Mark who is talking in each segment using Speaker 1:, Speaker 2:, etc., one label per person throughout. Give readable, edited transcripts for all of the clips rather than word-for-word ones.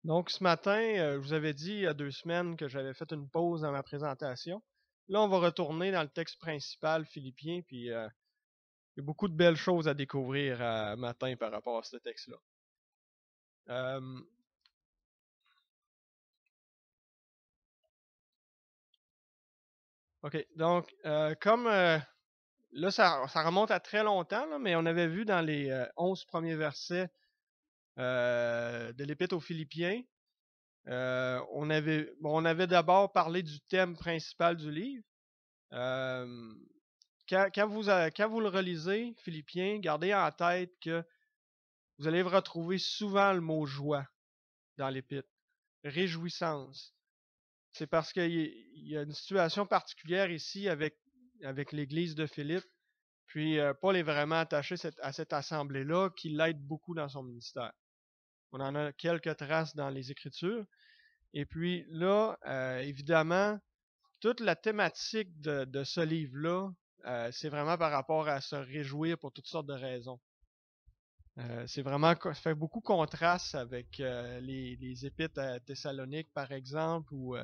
Speaker 1: Donc, ce matin, je vous avais dit il y a 2 semaines que j'avais fait une pause dans ma présentation. Là, on va retourner dans le texte principal philippien, puis il y a beaucoup de belles choses à découvrir matin par rapport à ce texte-là. Euh, OK, donc, comme là, ça remonte à très longtemps, là, mais on avait vu dans les 11 premiers versets de l'Épître aux Philippiens, on avait d'abord parlé du thème principal du livre. Euh, quand vous le relisez, Philippiens, gardez en tête que vous allez retrouver souvent le mot joie dans l'épître, réjouissance. C'est parce qu'il y a une situation particulière ici avec l'Église de Philippe. Puis Paul est vraiment attaché à cette assemblée-là qui l'aide beaucoup dans son ministère. On en a quelques traces dans les Écritures. Et puis là, évidemment, toute la thématique de ce livre-là, c'est vraiment par rapport à se réjouir pour toutes sortes de raisons. Ça fait beaucoup contraste avec les épîtres à Thessalonique, par exemple, où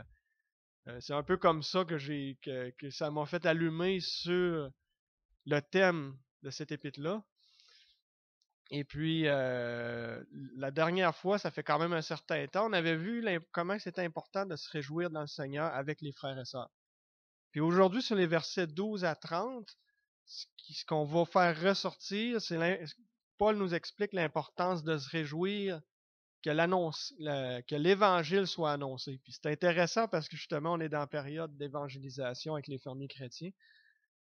Speaker 1: c'est un peu comme ça que ça m'a fait allumer sur le thème de cette épître-là. Et puis, la dernière fois, ça fait quand même un certain temps, on avait vu comment c'était important de se réjouir dans le Seigneur avec les frères et sœurs. Puis aujourd'hui, sur les versets 12 à 30, ce qu'on va faire ressortir, Paul nous explique l'importance de se réjouir que l'Évangile soit annoncé. Puis c'est intéressant parce que justement, on est dans la période d'évangélisation avec les fermiers chrétiens.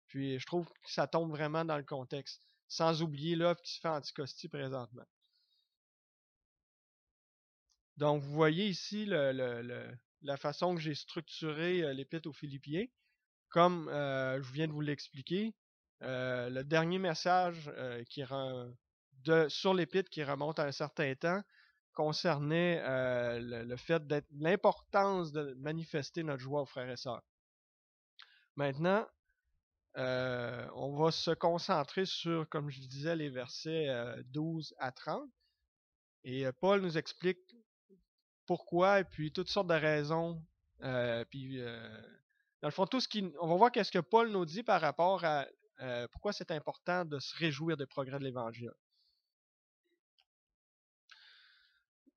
Speaker 1: Puis je trouve que ça tombe vraiment dans le contexte, sans oublier l'œuvre qui se fait en Anticosti présentement. Donc, vous voyez ici la façon que j'ai structuré l'Épître aux Philippiens. Comme je viens de vous l'expliquer, le dernier message sur l'Épître qui remonte à un certain temps concernait le fait d'être l'importance de manifester notre joie aux frères et sœurs. Maintenant, on va se concentrer sur, comme je disais, les versets 12 à 30. Et Paul nous explique pourquoi et puis toutes sortes de raisons. Puis, dans le fond, on va voir qu'est-ce que Paul nous dit par rapport à pourquoi c'est important de se réjouir des progrès de l'Évangile.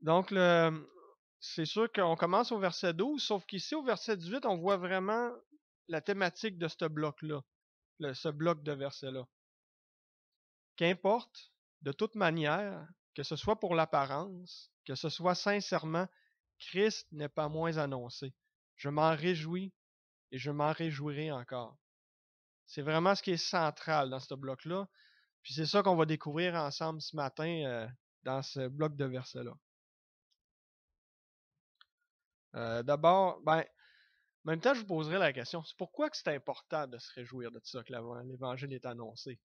Speaker 1: Donc, c'est sûr qu'on commence au verset 12, sauf qu'ici, au verset 18, on voit vraiment la thématique de ce bloc-là, ce bloc de versets-là. Qu'importe, de toute manière, que ce soit pour l'apparence, que ce soit sincèrement, Christ n'est pas moins annoncé. Je m'en réjouis et je m'en réjouirai encore. C'est vraiment ce qui est central dans ce bloc-là. Puis c'est ça qu'on va découvrir ensemble ce matin dans ce bloc de versets-là. D'abord, en même temps, je vous poserai la question, c'est pourquoi que c'est important de se réjouir de ça que l'Évangile est annoncé?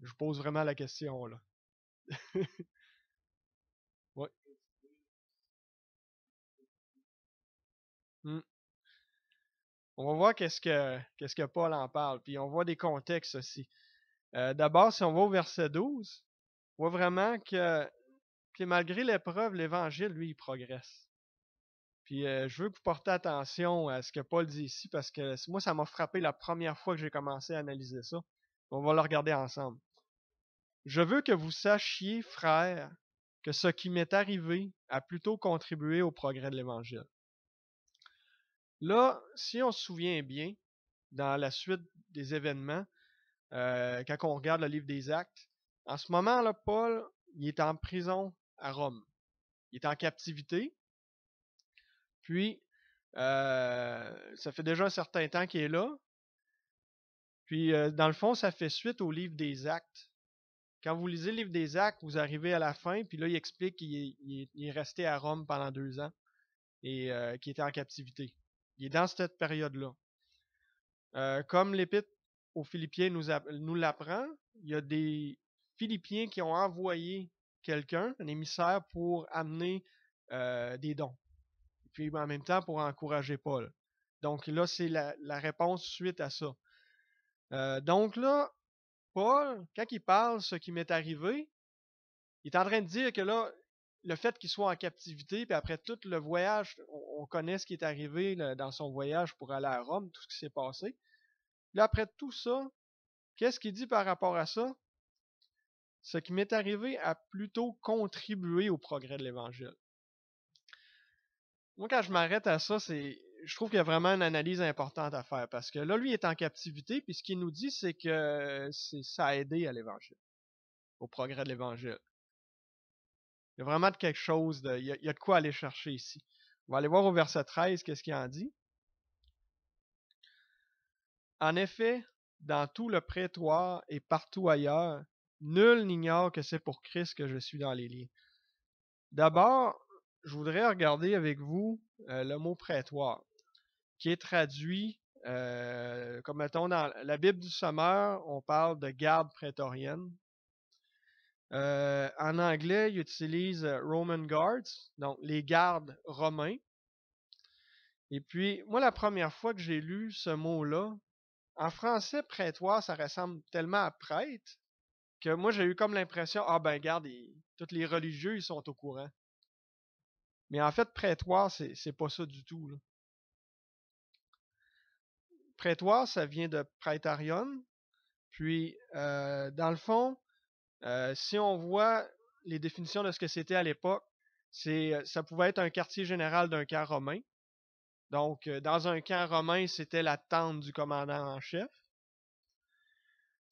Speaker 1: Je vous pose vraiment la question, là. Oui. Hmm. On va voir qu'est-ce que Paul en parle, puis on voit des contextes aussi. D'abord, si on va au verset 12, on voit vraiment que malgré l'épreuve, l'Évangile, lui, il progresse. Puis je veux que vous portez attention à ce que Paul dit ici, parce que moi, ça m'a frappé la première fois que j'ai commencé à analyser ça. On va le regarder ensemble. Je veux que vous sachiez, frères, que ce qui m'est arrivé a plutôt contribué au progrès de l'Évangile. Là, si on se souvient bien, dans la suite des événements, quand on regarde le livre des Actes, en ce moment-là, Paul, il est en prison à Rome. Il est en captivité. Puis, ça fait déjà un certain temps qu'il est là. Puis, dans le fond, ça fait suite au livre des Actes. Quand vous lisez le livre des Actes, vous arrivez à la fin, puis là, il explique qu'il est resté à Rome pendant 2 ans et qu'il était en captivité. Il est dans cette période-là. Comme l'Épître aux Philippiens nous l'apprend, il y a des Philippiens qui ont envoyé quelqu'un, un émissaire, pour amener des dons. Et puis en même temps pour encourager Paul. Donc là, c'est la réponse suite à ça. Donc là, Paul, quand il parle ce qui m'est arrivé, il est en train de dire que là, le fait qu'il soit en captivité, puis après tout le voyage, on connaît ce qui est arrivé là, dans son voyage pour aller à Rome, tout ce qui s'est passé. Là, après tout ça, qu'est-ce qu'il dit par rapport à ça? Ce qui m'est arrivé a plutôt contribué au progrès de l'Évangile. Moi, quand je m'arrête à ça, je trouve qu'il y a vraiment une analyse importante à faire, parce que là, lui est en captivité, puis ce qu'il nous dit, c'est que ça a aidé à l'Évangile, au progrès de l'Évangile. Il y a vraiment quelque chose, il y a de quoi aller chercher ici. On va aller voir au verset 13, qu'est-ce qu'il en dit. En effet, dans tout le prétoire et partout ailleurs, nul n'ignore que c'est pour Christ que je suis dans les liens. D'abord, je voudrais regarder avec vous le mot prétoire, qui est traduit, comme mettons dans la Bible du Sommeur, on parle de garde prétorienne. En anglais, il utilise Roman Guards, donc les gardes romains. Et puis, moi, la première fois que j'ai lu ce mot-là, en français, prétoire, ça ressemble tellement à prêtre que moi, j'ai eu comme l'impression, ah ben, regarde, tous les religieux, ils sont au courant. Mais en fait, prétoire, c'est pas ça du tout, là. Prétoire, ça vient de praetarion. Puis, dans le fond, si on voit les définitions de ce que c'était à l'époque, ça pouvait être un quartier général d'un camp romain. Donc, dans un camp romain, c'était la tente du commandant en chef.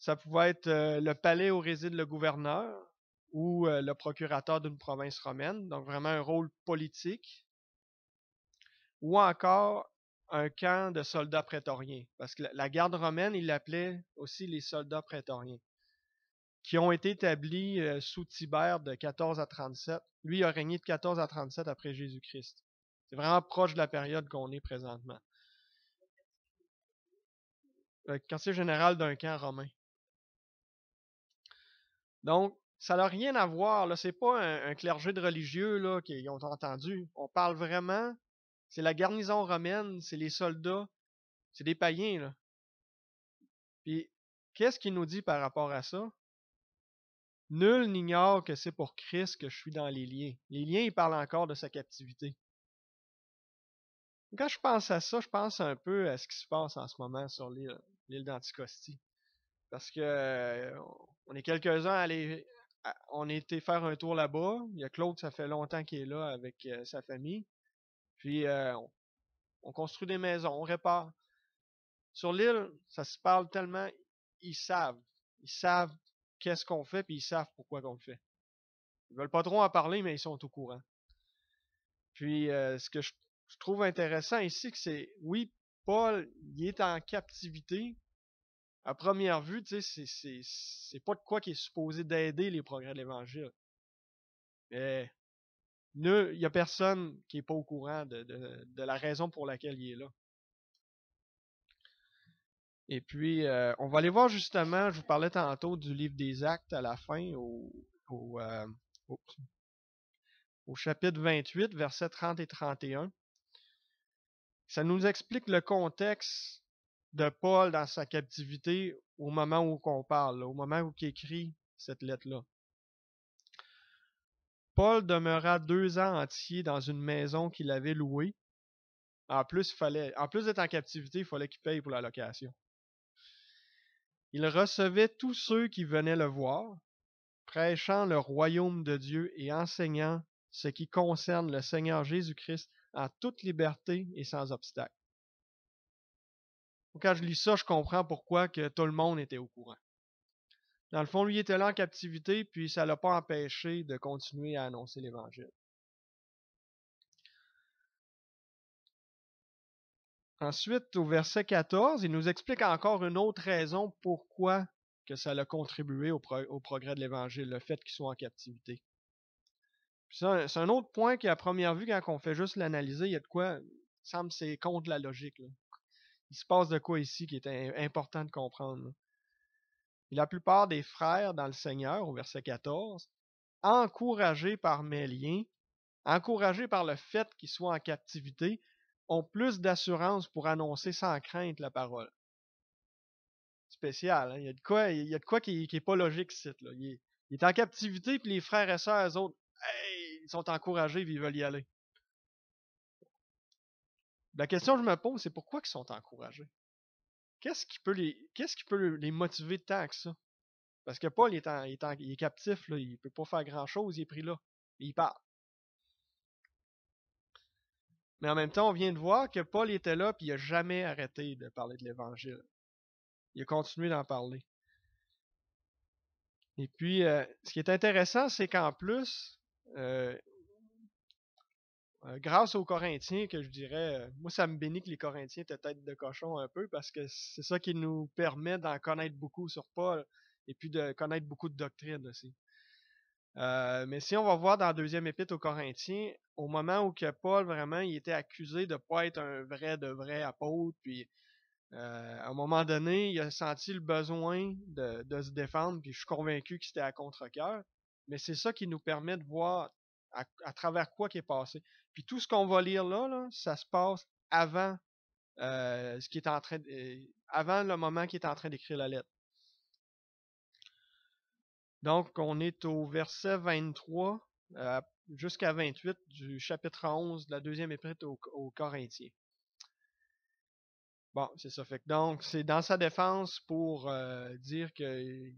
Speaker 1: Ça pouvait être le palais où réside le gouverneur ou le procurateur d'une province romaine. Donc, vraiment un rôle politique. Ou encore un camp de soldats prétoriens. Parce que la garde romaine, il l'appelait aussi les soldats prétoriens, qui ont été établis sous Tibère de 14 à 37. Lui, il a régné de 14 à 37 après Jésus-Christ. C'est vraiment proche de la période qu'on est présentement. Quartier général d'un camp romain. Donc, ça n'a rien à voir, là. C'est pas un clergé de religieux là, qui ont entendu. On parle vraiment, c'est la garnison romaine, c'est les soldats, c'est des païens, là. Puis, qu'est-ce qu'il nous dit par rapport à ça? Nul n'ignore que c'est pour Christ que je suis dans les liens. Les liens, il parle encore de sa captivité. Quand je pense à ça, je pense un peu à ce qui se passe en ce moment sur l'île d'Anticosti. Parce que on est quelques-uns à aller. On a été faire un tour là-bas. Il y a Claude, ça fait longtemps qu'il est là avec sa famille. Puis on construit des maisons, on répare. Sur l'île, ça se parle tellement, ils savent. Ils savent qu'est-ce qu'on fait, puis ils savent pourquoi qu'on le fait. Ils veulent pas trop en parler, mais ils sont au courant. Puis ce que je trouve intéressant ici, c'est, oui, Paul, il est en captivité. À première vue, tu sais, c'est pas de quoi qui est supposé d'aider les progrès de l'Évangile. Mais il y a personne qui est pas au courant de la raison pour laquelle il est là. Et puis, on va aller voir justement, je vous parlais tantôt du livre des Actes à la fin, au, euh, au, au chapitre 28, versets 30 et 31. Ça nous explique le contexte de Paul dans sa captivité au moment où on parle, au moment où il écrit cette lettre-là. Paul demeura 2 ans entiers dans une maison qu'il avait louée. En plus d'être en captivité, il fallait qu'il paye pour la location. Il recevait tous ceux qui venaient le voir, prêchant le royaume de Dieu et enseignant ce qui concerne le Seigneur Jésus-Christ en toute liberté et sans obstacle. Quand je lis ça, je comprends pourquoi que tout le monde était au courant. Dans le fond, lui était là en captivité, puis ça ne l'a pas empêché de continuer à annoncer l'Évangile. Ensuite, au verset 14, il nous explique encore une autre raison pourquoi que ça a contribué au progrès de l'Évangile, le fait qu'ils soient en captivité. C'est un autre point qui, à première vue, quand on fait juste l'analyser, il y a de quoi, il semble que c'est contre la logique, là. Il se passe de quoi ici qui est important de comprendre, là. Et la plupart des frères dans le Seigneur, au verset 14, encouragés par mes liens, encouragés par le fait qu'ils soient en captivité, ont plus d'assurance pour annoncer sans crainte la parole. Spécial, hein? Il y a de quoi qui est pas logique ici, là. Il est en captivité, puis les frères et sœurs, eux autres, hey, ils sont encouragés et ils veulent y aller. La question que je me pose, c'est pourquoi ils sont encouragés? Qu'est-ce qui peut les motiver tant que ça? Parce que Paul, il est captif, là, il peut pas faire grand-chose, il est pris là. Il parle. Mais en même temps, on vient de voir que Paul était là puis il a jamais arrêté de parler de l'Évangile. Il a continué d'en parler. Et puis, ce qui est intéressant, c'est qu'en plus, grâce aux Corinthiens, que je dirais, moi ça me bénit que les Corinthiens étaient tête de cochon un peu, parce que c'est ça qui nous permet d'en connaître beaucoup sur Paul, et puis de connaître beaucoup de doctrines aussi. Mais si on va voir dans la deuxième épître aux Corinthiens, au moment où que Paul vraiment il était accusé de ne pas être un de vrai apôtre, puis à un moment donné, il a senti le besoin de se défendre, puis je suis convaincu que c'était à contre-cœur. Mais c'est ça qui nous permet de voir à travers quoi qui est passé. Puis tout ce qu'on va lire là, ça se passe avant ce qui est en train avant le moment qu'il est en train d'écrire la lettre. Donc, on est au verset 23 jusqu'à 28 du chapitre 11 de la deuxième épître aux Corinthiens. Bon, c'est ça. Fait que donc, c'est dans sa défense pour dire que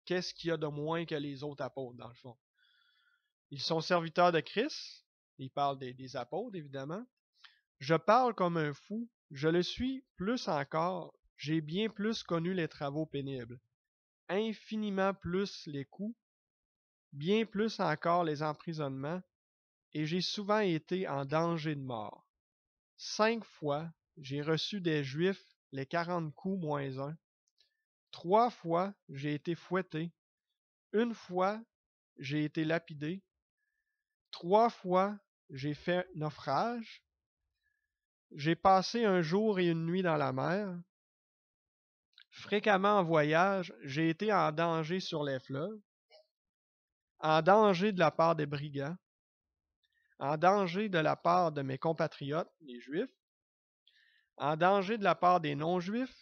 Speaker 1: qu'est-ce qu'il y a de moins que les autres apôtres, dans le fond. Ils sont serviteurs de Christ. Il parle des apôtres, évidemment. Je parle comme un fou. Je le suis plus encore. J'ai bien plus connu les travaux pénibles. Infiniment plus les coups. Bien plus encore les emprisonnements. Et j'ai souvent été en danger de mort. 5 fois, j'ai reçu des Juifs les 40 coups moins un. 3 fois, j'ai été fouetté. 1 fois, j'ai été lapidé. 3 fois, j'ai fait naufrage. J'ai passé un jour et une nuit dans la mer. Fréquemment en voyage, j'ai été en danger sur les fleuves, en danger de la part des brigands, en danger de la part de mes compatriotes, les Juifs, en danger de la part des non-Juifs,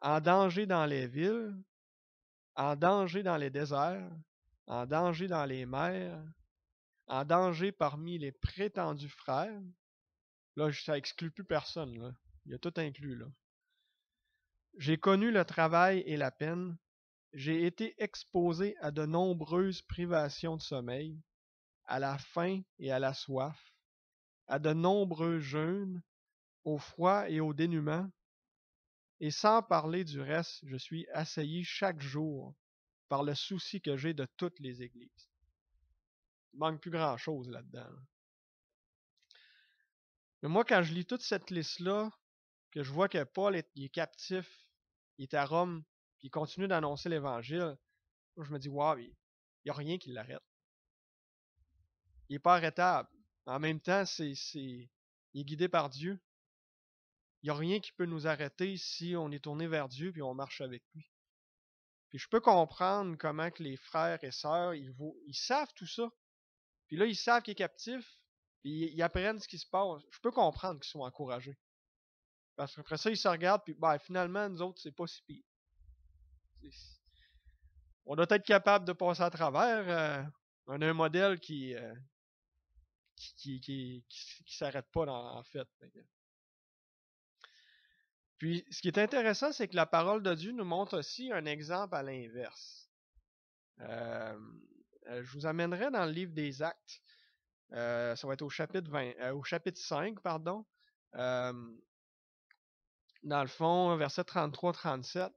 Speaker 1: en danger dans les villes, en danger dans les déserts, en danger dans les mers, en danger parmi les prétendus frères. Là, ça exclut plus personne, là. Il y a tout inclus, là. J'ai connu le travail et la peine. J'ai été exposé à de nombreuses privations de sommeil, à la faim et à la soif, à de nombreux jeûnes, au froid et au dénuement. Et sans parler du reste, je suis assailli chaque jour par le souci que j'ai de toutes les églises. Il manque plus grand-chose là-dedans. Mais moi, quand je lis toute cette liste-là, que je vois que Paul est captif, il est à Rome, puis il continue d'annoncer l'Évangile, moi, je me dis, waouh, il n'y a rien qui l'arrête. Il n'est pas arrêtable. En même temps, il est guidé par Dieu. Il n'y a rien qui peut nous arrêter si on est tourné vers Dieu et on marche avec lui. Puis je peux comprendre comment que les frères et sœurs, ils savent tout ça. Puis là, ils savent qu'il est captif, puis ils apprennent ce qui se passe. Je peux comprendre qu'ils sont encouragés. Parce qu'après ça, ils se regardent, puis finalement, nous autres, c'est pas si pire. On doit être capable de passer à travers. On a un modèle qui s'arrête pas en fait. Puis, ce qui est intéressant, c'est que la parole de Dieu nous montre aussi un exemple à l'inverse. Je vous amènerai dans le livre des Actes. Ça va être au chapitre 5, pardon. Dans le fond, verset 33-37.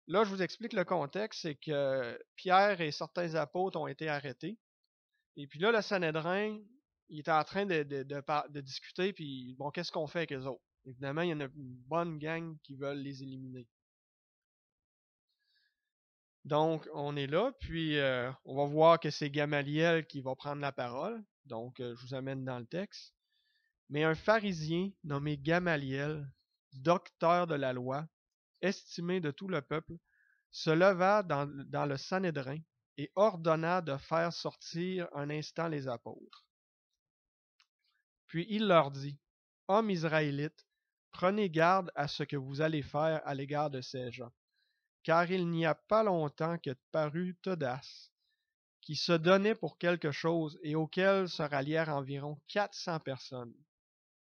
Speaker 1: Là, je vous explique le contexte, c'est que Pierre et certains apôtres ont été arrêtés. Et puis là, le Sanhédrin, il était en train de discuter, puis bon, qu'est-ce qu'on fait avec les autres? Évidemment, il y en a une bonne gang qui veulent les éliminer. Donc, on est là, puis on va voir que c'est Gamaliel qui va prendre la parole. Donc, je vous amène dans le texte. Mais un pharisien nommé Gamaliel, docteur de la loi, estimé de tout le peuple, se leva dans le Sanhédrin et ordonna de faire sortir un instant les apôtres. Puis il leur dit, « Hommes israélites, prenez garde à ce que vous allez faire à l'égard de ces gens, car il n'y a pas longtemps que parut Teudas, qui se donnait pour quelque chose et auquel se rallièrent environ 400 personnes.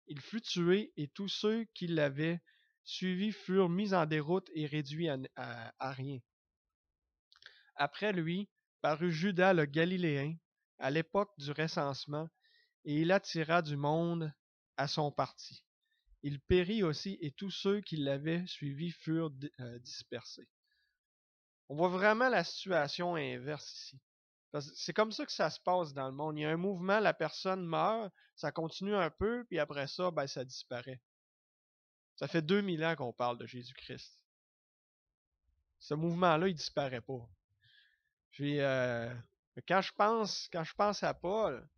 Speaker 1: Il fut tué et tous ceux qui l'avaient suivi furent mis en déroute et réduits à rien. Après lui, parut Judas le Galiléen, à l'époque du recensement, et il attira du monde à son parti. Il périt aussi et tous ceux qui l'avaient suivi furent dispersés. On voit vraiment la situation inverse ici. C'est comme ça que ça se passe dans le monde. Il y a un mouvement, la personne meurt, ça continue un peu, puis après ça, ben, ça disparaît. Ça fait 2000 ans qu'on parle de Jésus-Christ. Ce mouvement-là, il disparaît pas. Puis, quand je pense à Paul,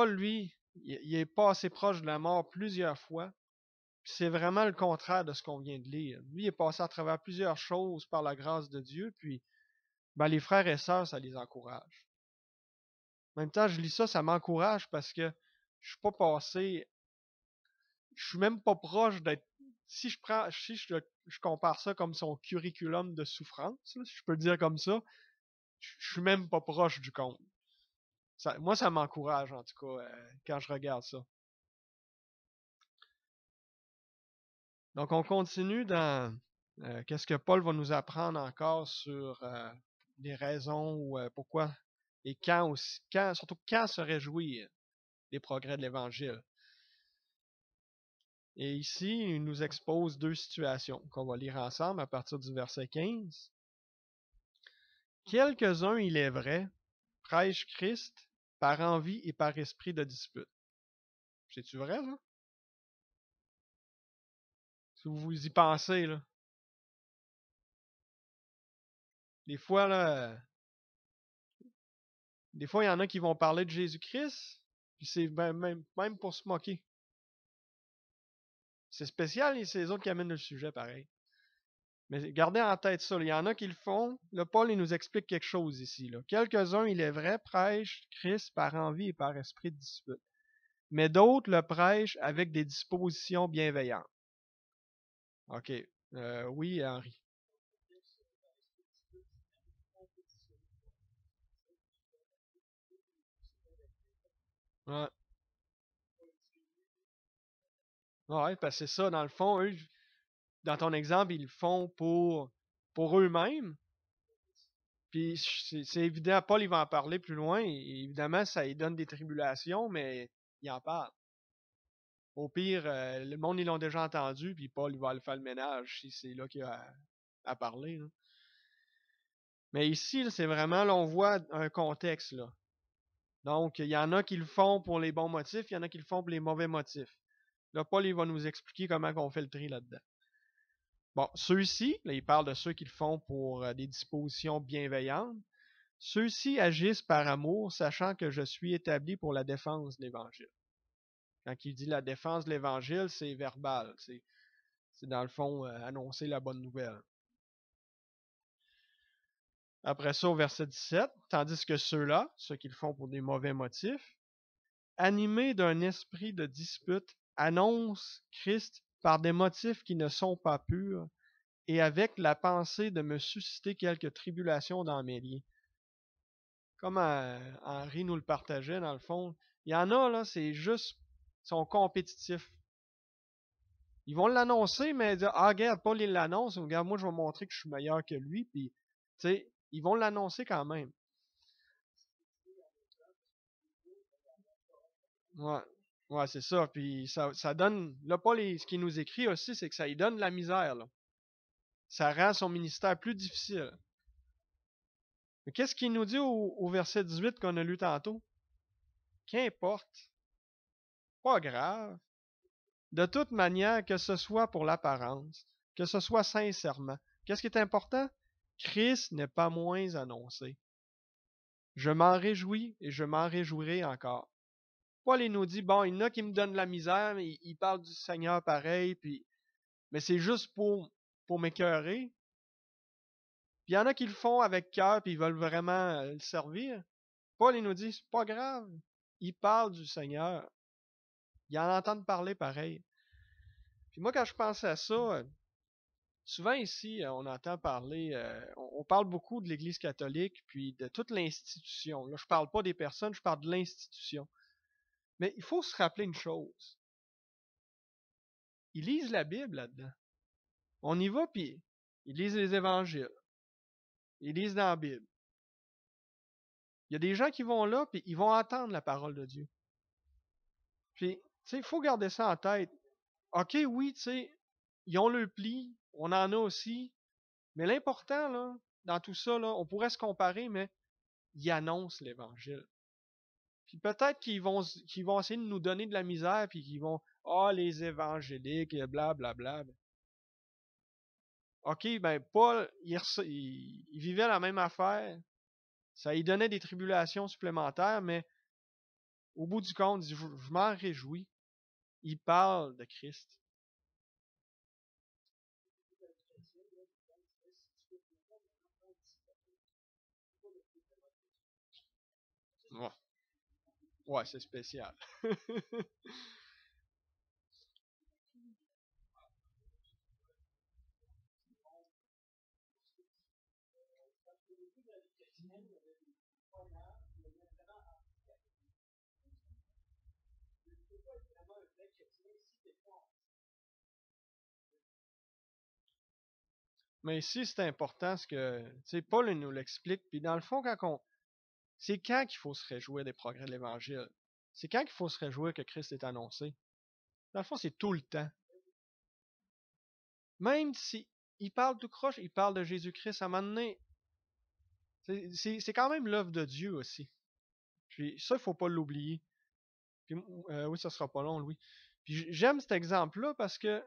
Speaker 1: lui, il est passé proche de la mort plusieurs fois. C'est vraiment le contraire de ce qu'on vient de lire. Lui, il est passé à travers plusieurs choses par la grâce de Dieu, puis ben, les frères et sœurs, ça les encourage. En même temps, je lis ça, ça m'encourage parce que je suis pas passé, je suis même pas proche d'être. Si je compare ça comme son curriculum de souffrance, là, si je peux le dire comme ça, je suis même pas proche du compte. Moi, ça m'encourage en tout cas quand je regarde ça. Donc, on continue dans qu'est-ce que Paul va nous apprendre encore sur les raisons ou pourquoi et quand aussi, surtout quand se réjouir des progrès de l'Évangile. Et ici, il nous expose deux situations qu'on va lire ensemble à partir du verset 15. Quelques-uns, il est vrai, prêchent Christ par envie et par esprit de dispute. C'est-tu vrai, ça? Si vous y pensez, là. Des fois, il y en a qui vont parler de Jésus-Christ, puis c'est même pour se moquer. C'est spécial, et c'est les autres qui amènent le sujet pareil. Mais gardez en tête ça. Il y en a qui le font. Là, Paul, il nous explique quelque chose ici. Là. Quelques-uns, il est vrai, prêchent Christ par envie et par esprit de dispute. Mais d'autres le prêchent avec des dispositions bienveillantes. OK. Oui, Henri. Ouais. Ouais, parce que c'est ça, dans le fond, eux, dans ton exemple, ils le font pour eux-mêmes. Puis c'est évident, Paul, il va en parler plus loin. Et évidemment, ça lui donne des tribulations, mais il en parle. Au pire, le monde, ils l'ont déjà entendu, puis Paul, il va aller faire le ménage si c'est là qu'il a à parler. Là. Mais ici, là, c'est vraiment, là, on voit un contexte. Là. Donc, il y en a qui le font pour les bons motifs, il y en a qui le font pour les mauvais motifs. Là, Paul, il va nous expliquer comment on fait le tri là-dedans. Bon, ceux-ci, là, il parle de ceux qui le font pour des dispositions bienveillantes. Ceux-ci agissent par amour, sachant que je suis établi pour la défense de l'Évangile. Quand il dit la défense de l'Évangile, c'est verbal. C'est dans le fond annoncer la bonne nouvelle. Après ça, au verset 17, tandis que ceux-là, ceux qui le font pour des mauvais motifs, animés d'un esprit de dispute, annoncent Christ par des motifs qui ne sont pas purs et avec la pensée de me susciter quelques tribulations dans mes liens. Comme Henri nous le partageait, dans le fond, il y en a, là, c'est juste, ils sont compétitifs. Ils vont l'annoncer, mais dire, ah, regarde, Paul, il l'annonce, regarde, moi, je vais montrer que je suis meilleur que lui, puis, tu sais, ils vont l'annoncer quand même. Ouais, ouais, c'est ça. Puis ça donne. Là, Paul, ce qu'il nous écrit aussi, c'est que ça lui donne la misère. Là. Ça rend son ministère plus difficile. Mais qu'est-ce qu'il nous dit au verset 18 qu'on a lu tantôt? Qu'importe, pas grave. De toute manière, que ce soit pour l'apparence, que ce soit sincèrement. Qu'est-ce qui est important? Christ n'est pas moins annoncé. Je m'en réjouis et je m'en réjouirai encore. Paul, il nous dit, bon, il y en a qui me donnent la misère, mais il parle du Seigneur pareil, puis mais c'est juste pour m'écœurer. Puis il y en a qui le font avec cœur, puis ils veulent vraiment le servir. Paul, il nous dit, c'est pas grave. Il parle du Seigneur. Ils en entendent parler pareil. Puis moi, quand je pense à ça, Souvent ici, on entend parler, on parle beaucoup de l'Église catholique, puis de toute l'institution. Là, je parle pas des personnes, je parle de l'institution. Mais il faut se rappeler une chose. Ils lisent la Bible là-dedans. On y va, puis ils lisent les évangiles. Ils lisent dans la Bible. Il y a des gens qui vont là, puis ils vont entendre la parole de Dieu. Puis, tu sais, il faut garder ça en tête. OK, oui, tu sais, ils ont le pli, on en a aussi, mais l'important, là, dans tout ça, là, on pourrait se comparer, mais ils annoncent l'Évangile. Puis peut-être qu'ils vont essayer de nous donner de la misère, puis qu'ils vont, les évangéliques, blablabla. OK, ben Paul, il vivait la même affaire. Ça lui donnait des tribulations supplémentaires, mais au bout du compte, je m'en réjouis. Il parle de Christ. Ouais, ouais, c'est spécial. Mais ici, c'est important ce que, tu sais, Paul il nous l'explique. Puis dans le fond, c'est quand qu'il faut se réjouir des progrès de l'Évangile. C'est quand qu'il faut se réjouir que Christ est annoncé. Dans le fond, c'est tout le temps. Même si il parle tout croche, il parle de Jésus-Christ à un moment donné. C'est quand même l'œuvre de Dieu aussi. Puis ça, il faut pas l'oublier. Puis, oui, ça sera pas long, Louis. Puis j'aime cet exemple-là parce que,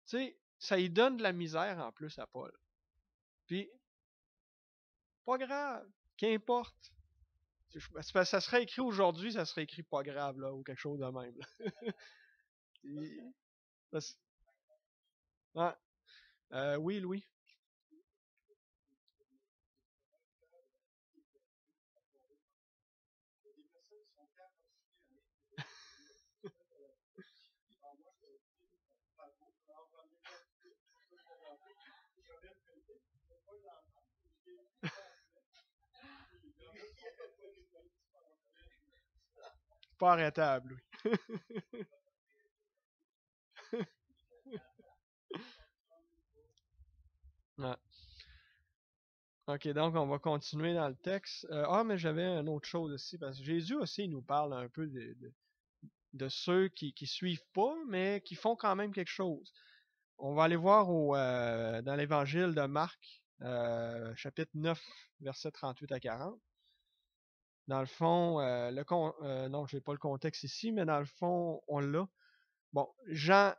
Speaker 1: tu sais, ça y donne de la misère en plus à Paul. Puis, pas grave, qu'importe. Ça serait écrit aujourd'hui, ça serait écrit pas grave, là, ou quelque chose de même. Ouais. Oui, Louis. Pas arrêtable, Louis. Ouais. Ok, donc on va continuer dans le texte. Mais j'avais une autre chose aussi, parce que Jésus aussi il nous parle un peu de ceux qui suivent pas, mais qui font quand même quelque chose. On va aller voir dans l'évangile de Marc, chapitre 9, versets 38 à 40. Dans le fond, non, je n'ai pas le contexte ici, mais dans le fond, on l'a. Bon, Jean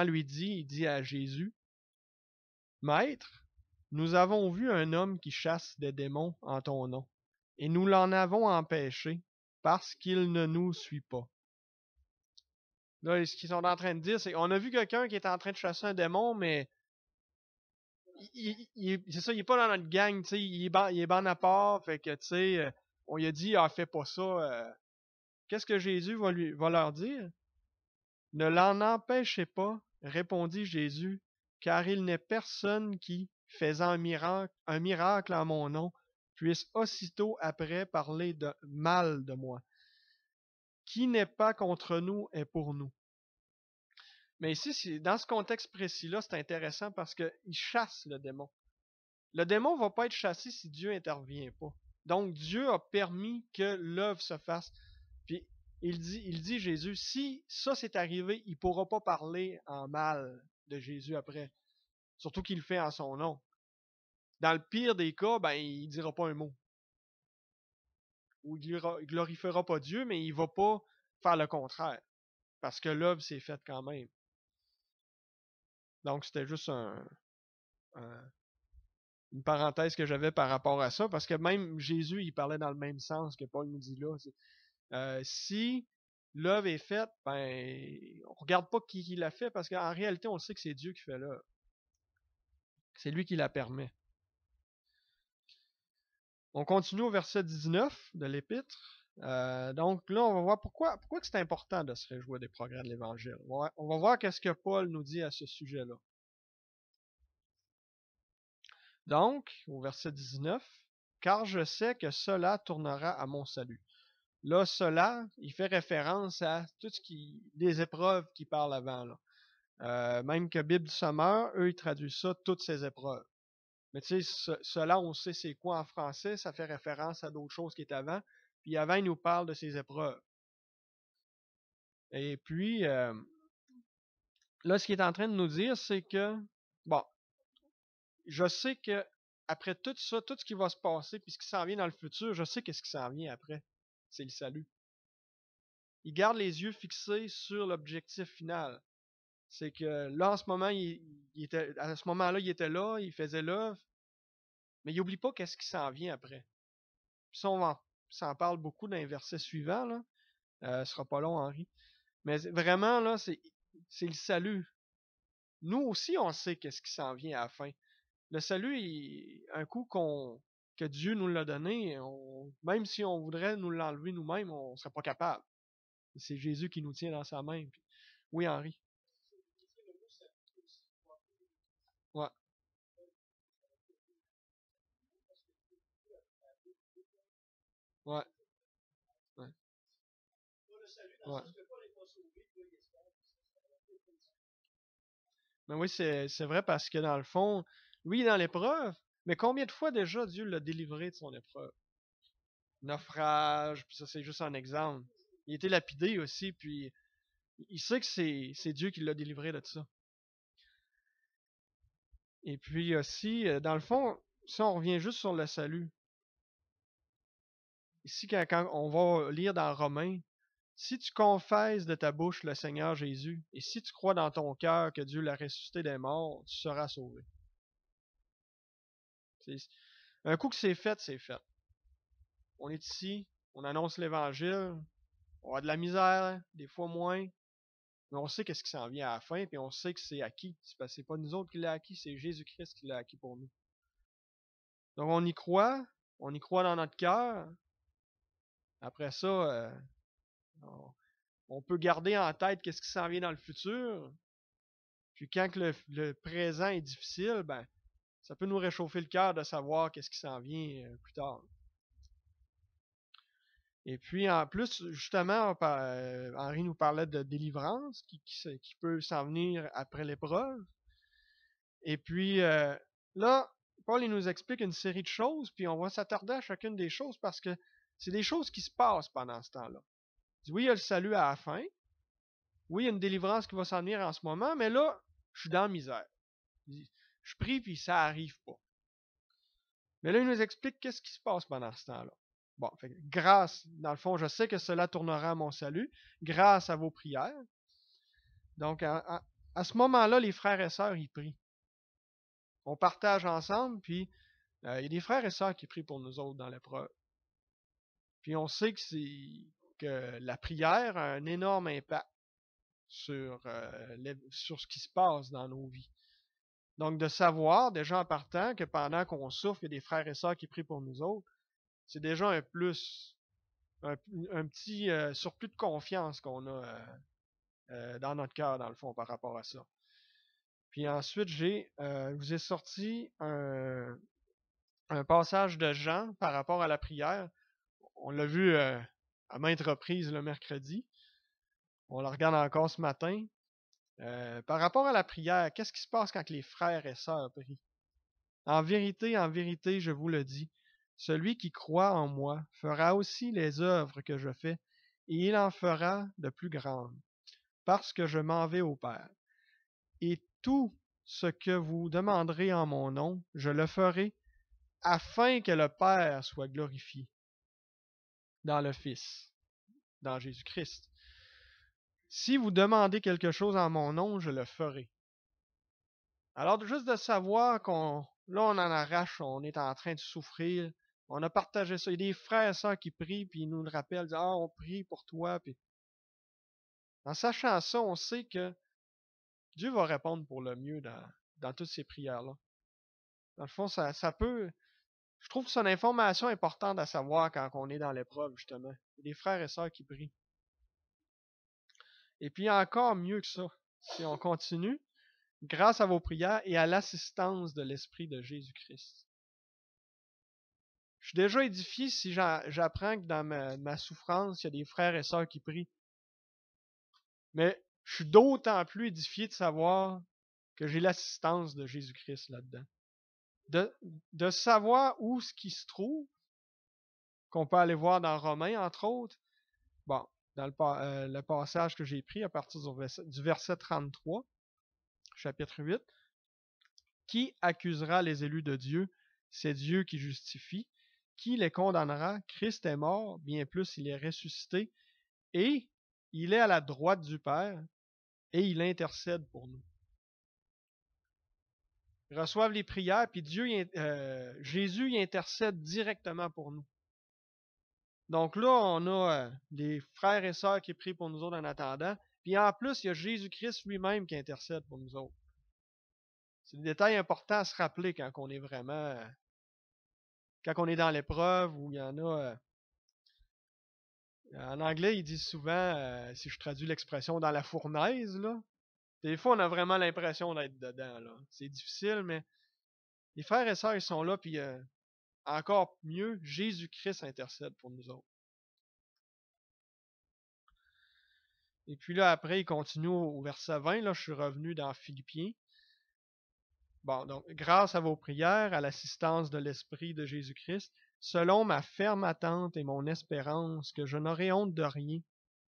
Speaker 1: lui dit, il dit à Jésus, Maître, nous avons vu un homme qui chasse des démons en ton nom, et nous l'en avons empêché parce qu'il ne nous suit pas. Là, ce qu'ils sont en train de dire, c'est qu'on a vu quelqu'un qui est en train de chasser un démon, mais c'est ça, il est pas dans notre gang, tu sais, il est ban à part, fait que, tu sais, on lui a dit, fais pas ça. Qu'est-ce que Jésus va leur dire? Ne l'en empêchez pas, répondit Jésus, car il n'est personne qui, faisant un miracle en mon nom, puisse aussitôt après parler de mal de moi. Qui n'est pas contre nous est pour nous. Mais ici, dans ce contexte précis-là, c'est intéressant parce qu'il chasse le démon. Le démon ne va pas être chassé si Dieu n'intervient pas. Donc, Dieu a permis que l'œuvre se fasse. Puis, il dit Jésus, si ça s'est arrivé, il ne pourra pas parler en mal de Jésus après. Surtout qu'il le fait en son nom. Dans le pire des cas, ben, il ne dira pas un mot. Ou il ne glorifiera pas Dieu, mais il ne va pas faire le contraire. Parce que l'œuvre s'est faite quand même. Donc, c'était juste une parenthèse que j'avais par rapport à ça, parce que même Jésus, il parlait dans le même sens que Paul nous dit là. Si l'œuvre est faite, ben, on regarde pas qui l'a fait, parce qu'en réalité, on sait que c'est Dieu qui fait l'œuvre. C'est lui qui la permet. On continue au verset 19 de l'Épître. Donc là, on va voir pourquoi c'est important de se réjouir des progrès de l'Évangile. On va voir qu'est-ce que Paul nous dit à ce sujet-là. Donc, au verset 19, car je sais que cela tournera à mon salut. Là, cela, il fait référence à tout ce qui, des épreuves qui parlent avant, là. Même que Bible du Sommeur, eux, ils traduisent ça, toutes ces épreuves. Mais tu sais, cela, on sait c'est quoi en français, ça fait référence à d'autres choses qui étaient avant. Puis avant, il nous parle de ces épreuves. Et puis, là, ce qu'il est en train de nous dire, c'est que, bon, je sais que après tout ça, tout ce qui va se passer, puis ce qui s'en vient dans le futur, je sais qu'est-ce qui s'en vient après. C'est le salut. Il garde les yeux fixés sur l'objectif final. C'est que là, en ce moment, à ce moment-là, il était là, il faisait l'œuvre, mais il n'oublie pas qu'est-ce qui s'en vient après. Puis ça, ça en parle beaucoup dans les versets suivants, là. Ce sera pas long, Henri. Mais vraiment, là, c'est le salut. Nous aussi, on sait qu'est-ce qui s'en vient à la fin. Le salut, un coup que Dieu nous l'a donné, même si on voudrait nous l'enlever nous-mêmes, on ne serait pas capable. C'est Jésus qui nous tient dans sa main. Puis, oui, Henri. Ouais. Ouais. Ouais. Ouais. Mais oui, c'est vrai parce que dans le fond, lui, il est dans l'épreuve, mais combien de fois déjà Dieu l'a délivré de son épreuve? Naufrage, puis ça, c'est juste un exemple. Il a été lapidé aussi, puis il sait que c'est Dieu qui l'a délivré de ça. Et puis aussi, dans le fond, si on revient juste sur le salut, ici, quand on va lire dans Romains, si tu confesses de ta bouche le Seigneur Jésus, et si tu crois dans ton cœur que Dieu l'a ressuscité des morts, tu seras sauvé. Un coup que c'est fait, c'est fait. On est ici, on annonce l'Évangile, on a de la misère, des fois moins, mais on sait qu'est-ce qui s'en vient à la fin, puis on sait que c'est acquis. C'est parce que c'est pas nous autres qui l'a acquis, c'est Jésus-Christ qui l'a acquis pour nous. Donc on y croit dans notre cœur. Après ça, on peut garder en tête qu'est-ce qui s'en vient dans le futur. Puis quand le présent est difficile, ben ça peut nous réchauffer le cœur de savoir qu'est-ce qui s'en vient plus tard. Et puis en plus, justement, Henri nous parlait de délivrance qui peut s'en venir après l'épreuve. Et puis là, Paul il nous explique une série de choses, puis on va s'attarder à chacune des choses parce que c'est des choses qui se passent pendant ce temps-là. Il dit, oui, il y a le salut à la fin. Oui, il y a une délivrance qui va s'en venir en ce moment, mais là, je suis dans la misère. Je prie, puis ça arrive pas. Mais là, il nous explique qu'est-ce qui se passe pendant ce temps-là. Bon, fait, grâce, dans le fond, je sais que cela tournera à mon salut, grâce à vos prières. Donc, à ce moment-là, les frères et sœurs, ils prient. On partage ensemble, puis il y a des frères et sœurs qui prient pour nous autres dans l'épreuve. Puis on sait que la prière a un énorme impact sur ce qui se passe dans nos vies. Donc, de savoir, déjà en partant, que pendant qu'on souffre, il y a des frères et sœurs qui prient pour nous autres, c'est déjà un plus, un petit surplus de confiance qu'on a dans notre cœur, dans le fond, par rapport à ça. Puis ensuite, je vous ai sorti un passage de Jean par rapport à la prière. On l'a vu à maintes reprises le mercredi. On le regarde encore ce matin. Par rapport à la prière, qu'est-ce qui se passe quand les frères et sœurs prient? En vérité, je vous le dis, celui qui croit en moi fera aussi les œuvres que je fais, et il en fera de plus grandes, parce que je m'en vais au Père. Et tout ce que vous demanderez en mon nom, je le ferai, afin que le Père soit glorifié dans le Fils, dans Jésus-Christ. Si vous demandez quelque chose en mon nom, je le ferai. Alors, juste de savoir là, on en arrache, on est en train de souffrir. On a partagé ça. Il y a des frères et sœurs qui prient, puis ils nous le rappellent, disent, ah, on prie pour toi. Puis, en sachant ça, on sait que Dieu va répondre pour le mieux dans toutes ces prières-là. Dans le fond, ça peut. Je trouve que c'est une information importante à savoir quand on est dans l'épreuve, justement. Il y a des frères et sœurs qui prient. Et puis encore mieux que ça, si on continue, grâce à vos prières et à l'assistance de l'Esprit de Jésus-Christ. Je suis déjà édifié si j'apprends que dans ma souffrance, il y a des frères et sœurs qui prient. Mais je suis d'autant plus édifié de savoir que j'ai l'assistance de Jésus-Christ là-dedans. De savoir où ce qui se trouve, qu'on peut aller voir dans Romains, entre autres. Bon, dans le passage que j'ai pris à partir du verset 33, chapitre 8. Qui accusera les élus de Dieu? C'est Dieu qui justifie. Qui les condamnera? Christ est mort, bien plus il est ressuscité, et il est à la droite du Père, et il intercède pour nous. Ils reçoivent les prières, puis Jésus il intercède directement pour nous. Donc là, on a des frères et sœurs qui prient pour nous autres en attendant, puis en plus, il y a Jésus-Christ lui-même qui intercède pour nous autres. C'est des détails importants à se rappeler quand on est vraiment... quand on est dans l'épreuve, où il y en a... en anglais, ils disent souvent, si je traduis l'expression, dans la fournaise, là. Des fois, on a vraiment l'impression d'être dedans, là. C'est difficile, mais les frères et sœurs, ils sont là, puis encore mieux, Jésus-Christ intercède pour nous autres. Et puis là, après, il continue au verset 20, là, je suis revenu dans Philippiens. Bon, donc, grâce à vos prières, à l'assistance de l'Esprit de Jésus-Christ, selon ma ferme attente et mon espérance, que je n'aurai honte de rien,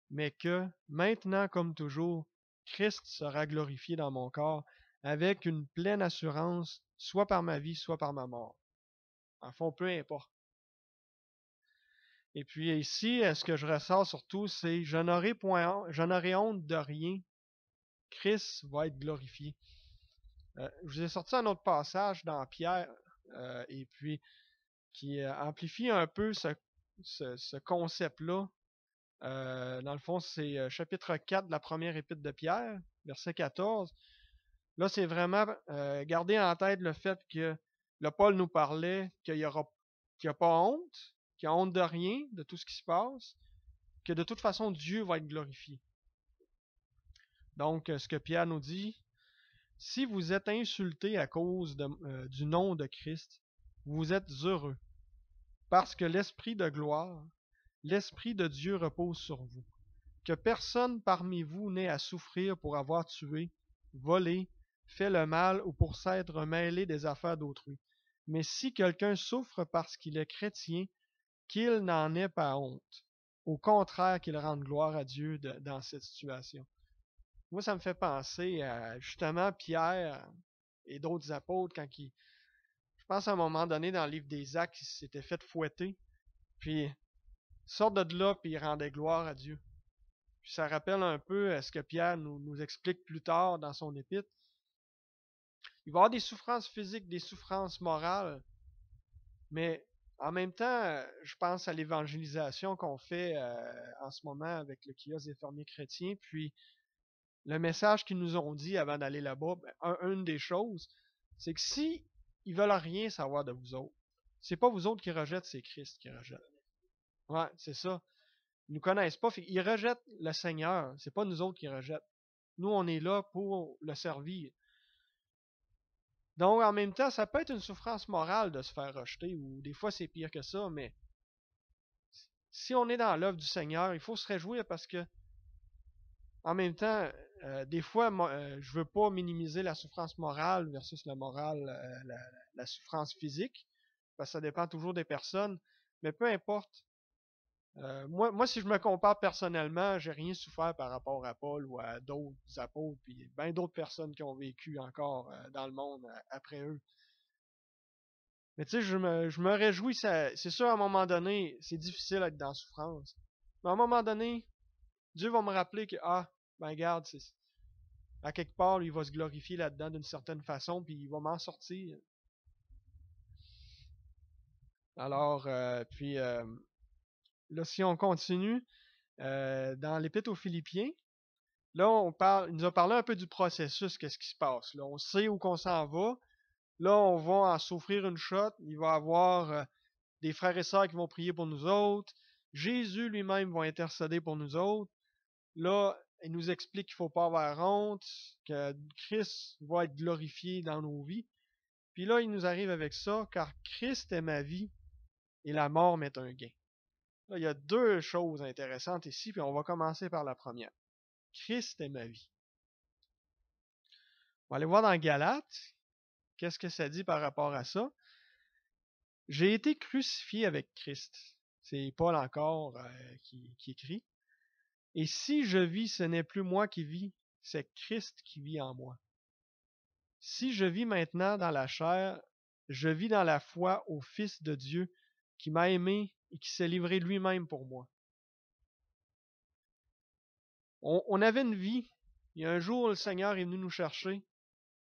Speaker 1: mais que, maintenant comme toujours, Christ sera glorifié dans mon corps, avec une pleine assurance, soit par ma vie, soit par ma mort. En fond, peu importe. Et puis ici, ce que je ressors surtout, c'est je n'aurai honte de rien. Christ va être glorifié. Je vous ai sorti un autre passage dans Pierre, et puis qui amplifie un peu ce concept-là. Dans le fond, c'est chapitre 4 de la première épître de Pierre, verset 14. Là, c'est vraiment garder en tête le fait que le Paul nous parlait qu'il n'y a pas honte, qu'il n'y a honte de rien, de tout ce qui se passe, que de toute façon, Dieu va être glorifié. Donc, ce que Pierre nous dit, si vous êtes insultés à cause du nom de Christ, vous êtes heureux, parce que l'Esprit de gloire, l'Esprit de Dieu repose sur vous. Que personne parmi vous n'ait à souffrir pour avoir tué, volé, fait le mal ou pour s'être mêlé des affaires d'autrui. Mais si quelqu'un souffre parce qu'il est chrétien, qu'il n'en ait pas honte. Au contraire, qu'il rende gloire à Dieu dans cette situation. Moi, ça me fait penser à justement Pierre et d'autres apôtres quand je pense à un moment donné dans le livre des Actes, ils s'étaient fait fouetter, puis ils sortent de là, puis ils rendaient gloire à Dieu. Puis ça rappelle un peu ce que Pierre nous explique plus tard dans son épître. Il va y avoir des souffrances physiques, des souffrances morales, mais en même temps, je pense à l'évangélisation qu'on fait en ce moment avec le kiosque des fermiers chrétiens, puis le message qu'ils nous ont dit avant d'aller là-bas, une des choses, c'est que si ils veulent rien savoir de vous autres, c'est pas vous autres qui rejettent, c'est Christ qui rejette. Ouais, c'est ça. Ils nous connaissent pas, ils rejettent le Seigneur, c'est pas nous autres qui rejettent. Nous, on est là pour le servir. Donc, en même temps, ça peut être une souffrance morale de se faire rejeter, ou des fois c'est pire que ça, mais si on est dans l'œuvre du Seigneur, il faut se réjouir parce que, en même temps, des fois, je veux pas minimiser la souffrance morale versus la morale, la souffrance physique, parce que ça dépend toujours des personnes, mais peu importe. Moi, si je me compare personnellement, j'ai rien souffert par rapport à Paul ou à d'autres apôtres, puis bien d'autres personnes qui ont vécu encore dans le monde après eux. Mais tu sais, je me réjouis, c'est sûr, à un moment donné, c'est difficile d'être dans la souffrance. Mais à un moment donné, Dieu va me rappeler que, ben regarde, à quelque part, il va se glorifier là-dedans d'une certaine façon, puis il va m'en sortir. Alors, là, si on continue, dans l'Épître aux Philippiens, là, il nous a parlé un peu du processus, qu'est-ce qui se passe. Là, on sait où qu'on s'en va. Là, on va en souffrir une shot. Il va y avoir des frères et sœurs qui vont prier pour nous autres. Jésus lui-même va intercéder pour nous autres. Là, il nous explique qu'il ne faut pas avoir honte, que Christ va être glorifié dans nos vies. Puis là, il nous arrive avec ça, car Christ est ma vie et la mort m'est un gain. Là, il y a deux choses intéressantes ici, puis on va commencer par la première. Christ est ma vie. On va aller voir dans Galates, qu'est-ce que ça dit par rapport à ça. J'ai été crucifié avec Christ. C'est Paul encore qui écrit. Et si je vis, ce n'est plus moi qui vis, c'est Christ qui vit en moi. Si je vis maintenant dans la chair, je vis dans la foi au Fils de Dieu qui m'a aimé et qui s'est livré lui-même pour moi. On avait une vie, et un jour le Seigneur est venu nous chercher.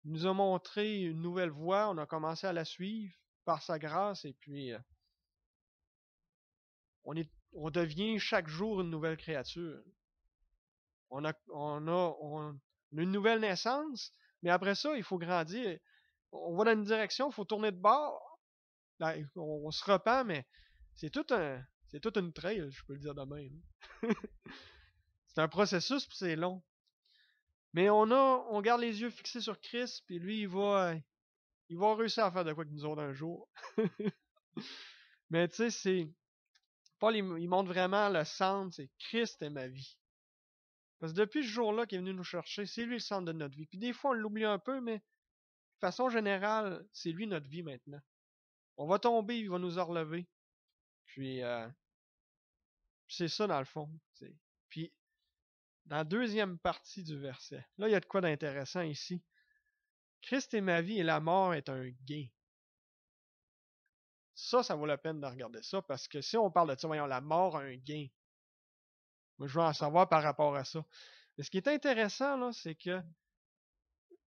Speaker 1: Il nous a montré une nouvelle voie, on a commencé à la suivre par sa grâce, et puis on devient chaque jour une nouvelle créature. On a une nouvelle naissance, mais après ça, il faut grandir. On va dans une direction, il faut tourner de bord. Là, on se repent, mais c'est toute une trail, je peux le dire de même. C'est un processus, puis c'est long. Mais on garde les yeux fixés sur Christ, puis lui, il va réussir à faire de quoi que nous autres un jour. Mais tu sais, Paul, il montre vraiment le centre, c'est Christ est ma vie. Parce que depuis ce jour-là qu'il est venu nous chercher, c'est lui le centre de notre vie. Puis des fois, on l'oublie un peu, mais de façon générale, c'est lui notre vie maintenant. On va tomber, il va nous relever. Puis c'est ça dans le fond. Puis dans la deuxième partie du verset, là, il y a de quoi d'intéressant ici. Christ est ma vie et la mort est un gain. Ça vaut la peine de regarder ça, parce que si on parle de ça, voyons, la mort a un gain. Moi, je veux en savoir par rapport à ça. Mais ce qui est intéressant, là, c'est que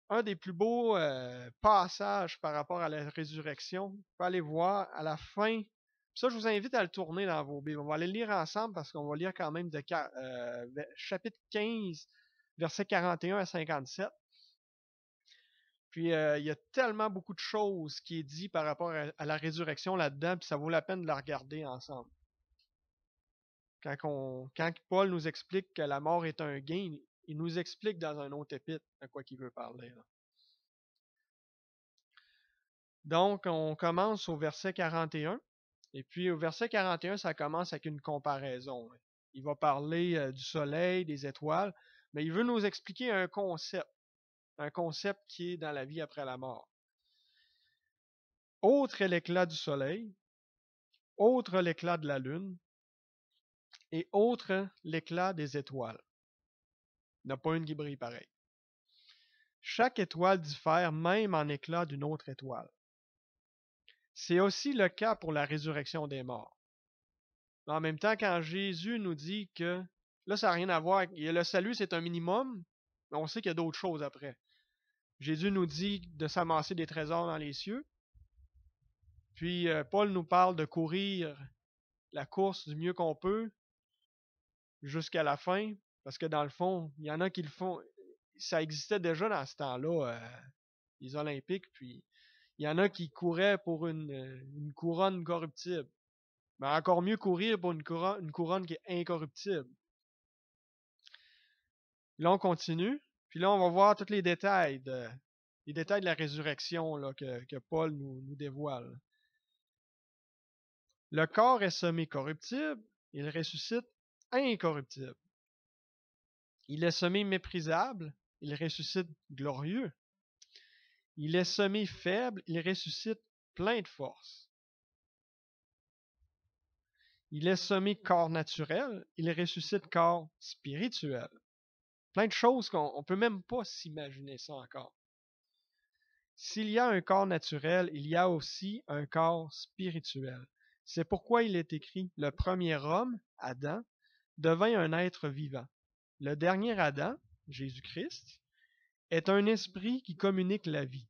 Speaker 1: un des plus beaux passages par rapport à la résurrection, vous pouvez aller voir à la fin. Ça, je vous invite à le tourner dans vos Bibles. On va aller le lire ensemble parce qu'on va lire quand même chapitre 15, versets 41 à 57. Puis il y a tellement beaucoup de choses qui est dit par rapport à la résurrection là-dedans, puis ça vaut la peine de la regarder ensemble. Quand Paul nous explique que la mort est un gain, il nous explique dans un autre épître à quoi il veut parler. Là. Donc, on commence au verset 41. Et puis, au verset 41, ça commence avec une comparaison. Il va parler du soleil, des étoiles, mais il veut nous expliquer un concept qui est dans la vie après la mort. Autre est l'éclat du soleil, autre l'éclat de la lune, et autre l'éclat des étoiles. Il n'y en a pas une qui brille pareil. Chaque étoile diffère même en éclat d'une autre étoile. C'est aussi le cas pour la résurrection des morts. En même temps, quand Jésus nous dit que, là, ça n'a rien à voir, le salut, c'est un minimum, mais on sait qu'il y a d'autres choses après. Jésus nous dit de s'amasser des trésors dans les cieux. Puis Paul nous parle de courir la course du mieux qu'on peut jusqu'à la fin, parce que dans le fond, il y en a qui le font. Ça existait déjà dans ce temps-là, les Olympiques, puis il y en a qui couraient pour une couronne corruptible. Mais encore mieux courir pour une couronne qui est incorruptible. Là, on continue. Puis là, on va voir tous les détails de la résurrection là, que Paul nous dévoile. Le corps est semé corruptible, il ressuscite incorruptible. Il est semé méprisable, il ressuscite glorieux. Il est semé faible, il ressuscite plein de force. Il est semé corps naturel, il ressuscite corps spirituel. Plein de choses qu'on ne peut même pas s'imaginer ça encore. S'il y a un corps naturel, il y a aussi un corps spirituel. C'est pourquoi il est écrit, le premier homme, Adam, devint un être vivant. Le dernier Adam, Jésus-Christ, est un esprit qui communique la vie.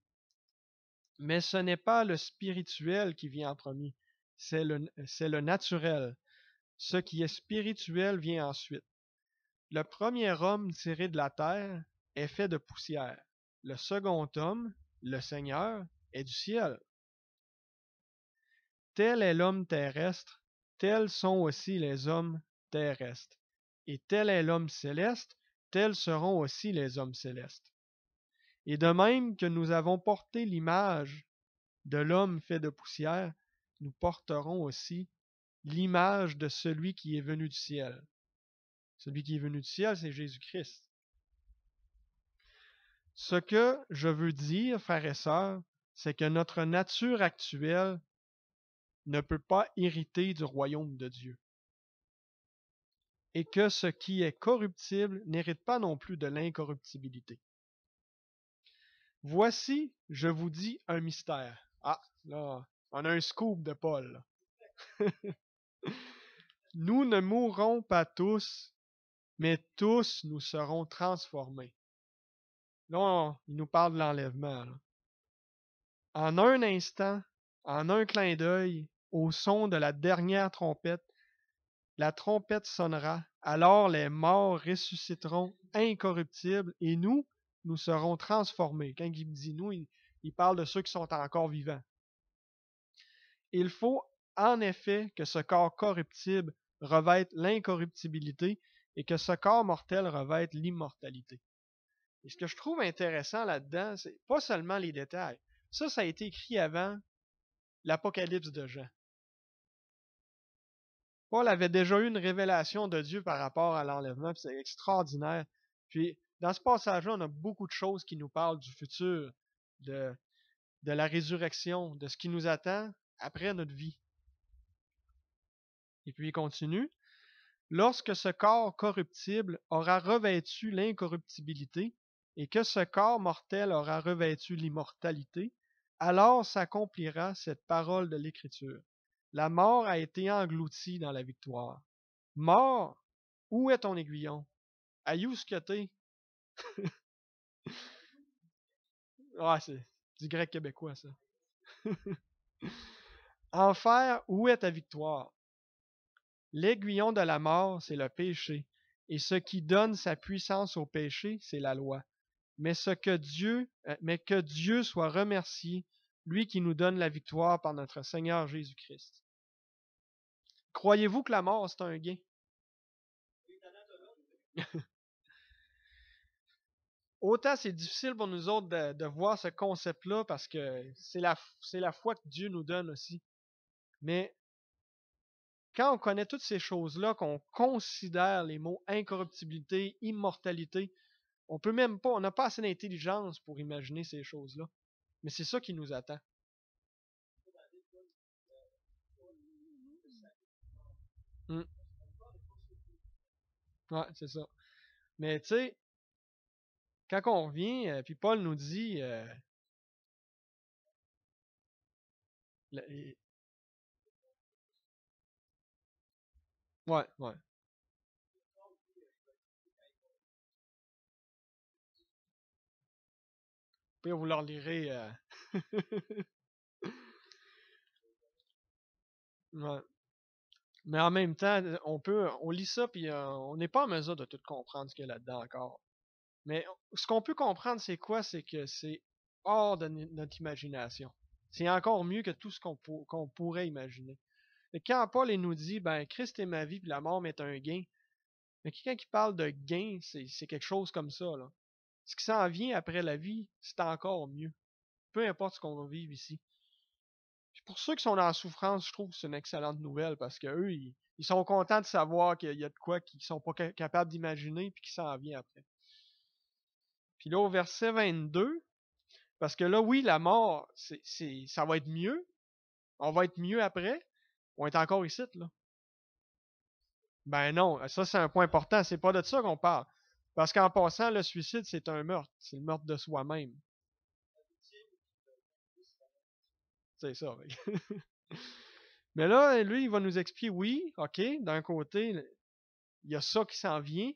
Speaker 1: Mais ce n'est pas le spirituel qui vient en premier, c'est le naturel. Ce qui est spirituel vient ensuite. Le premier homme tiré de la terre est fait de poussière. Le second homme, le Seigneur, est du ciel. Tel est l'homme terrestre, tels sont aussi les hommes terrestres. Et tel est l'homme céleste, tels seront aussi les hommes célestes. Et de même que nous avons porté l'image de l'homme fait de poussière, nous porterons aussi l'image de celui qui est venu du ciel. Celui qui est venu du ciel, c'est Jésus-Christ. Ce que je veux dire, frères et sœurs, c'est que notre nature actuelle ne peut pas hériter du royaume de Dieu. Et que ce qui est corruptible n'hérite pas non plus de l'incorruptibilité. Voici, je vous dis un mystère. Ah, là, on a un scoop de Paul. Nous ne mourrons pas tous, mais tous nous serons transformés. Là, il nous parle de l'enlèvement. En un instant, en un clin d'œil, au son de la dernière trompette, la trompette sonnera, alors les morts ressusciteront incorruptibles et nous serons transformés. Quand il dit nous, il parle de ceux qui sont encore vivants. Il faut en effet que ce corps corruptible revête l'incorruptibilité et que ce corps mortel revête l'immortalité. Et ce que je trouve intéressant là-dedans, c'est pas seulement les détails. Ça a été écrit avant l'Apocalypse de Jean. Paul avait déjà eu une révélation de Dieu par rapport à l'enlèvement, puis c'est extraordinaire. Puis, dans ce passage-là, on a beaucoup de choses qui nous parlent du futur, de la résurrection, de ce qui nous attend après notre vie. Et puis, il continue. Lorsque ce corps corruptible aura revêtu l'incorruptibilité et que ce corps mortel aura revêtu l'immortalité, alors s'accomplira cette parole de l'Écriture. La mort a été engloutie dans la victoire. Mort, où est ton aiguillon? Aïe, ce que t'es? Ah, c'est du grec québécois, ça. Enfer, où est ta victoire? L'aiguillon de la mort, c'est le péché, et ce qui donne sa puissance au péché, c'est la loi. Mais que Dieu soit remercié, lui qui nous donne la victoire par notre Seigneur Jésus-Christ. Croyez-vous que la mort, c'est un gain? Autant c'est difficile pour nous autres de voir ce concept-là parce que c'est la foi que Dieu nous donne aussi. Mais quand on connaît toutes ces choses-là, qu'on considère les mots incorruptibilité, immortalité, on n'a pas assez d'intelligence pour imaginer ces choses-là. Mais c'est ça qui nous attend. Hmm. Ouais, c'est ça. Mais tu sais, quand on revient, puis Paul nous dit, le- ouais, ouais. Puis vous leur lirez. Ouais. Mais en même temps, on lit ça, puis on n'est pas en mesure de tout comprendre ce qu'il y a là-dedans encore. Mais ce qu'on peut comprendre, c'est quoi? C'est que c'est hors de notre imagination. C'est encore mieux que tout ce qu'on pourrait imaginer. Et quand Paul il nous dit, ben, Christ est ma vie, puis la mort m'est un gain, mais quelqu'un qui parle de gain, c'est quelque chose comme ça, là. Ce qui s'en vient après la vie, c'est encore mieux. Peu importe ce qu'on va vivre ici. Puis pour ceux qui sont en souffrance, je trouve que c'est une excellente nouvelle parce qu'eux, ils sont contents de savoir qu'il y a de quoi qu'ils sont pas capables d'imaginer puis qui s'en vient après. Puis là, au verset 22, parce que là, oui, la mort, ça va être mieux. On va être mieux après. On est encore ici, là. Ben non, ça c'est un point important. C'est pas de ça qu'on parle. Parce qu'en passant, le suicide, c'est un meurtre. C'est le meurtre de soi-même. C'est ça. Mais là, lui, il va nous expliquer, oui, OK, d'un côté, il y a ça qui s'en vient,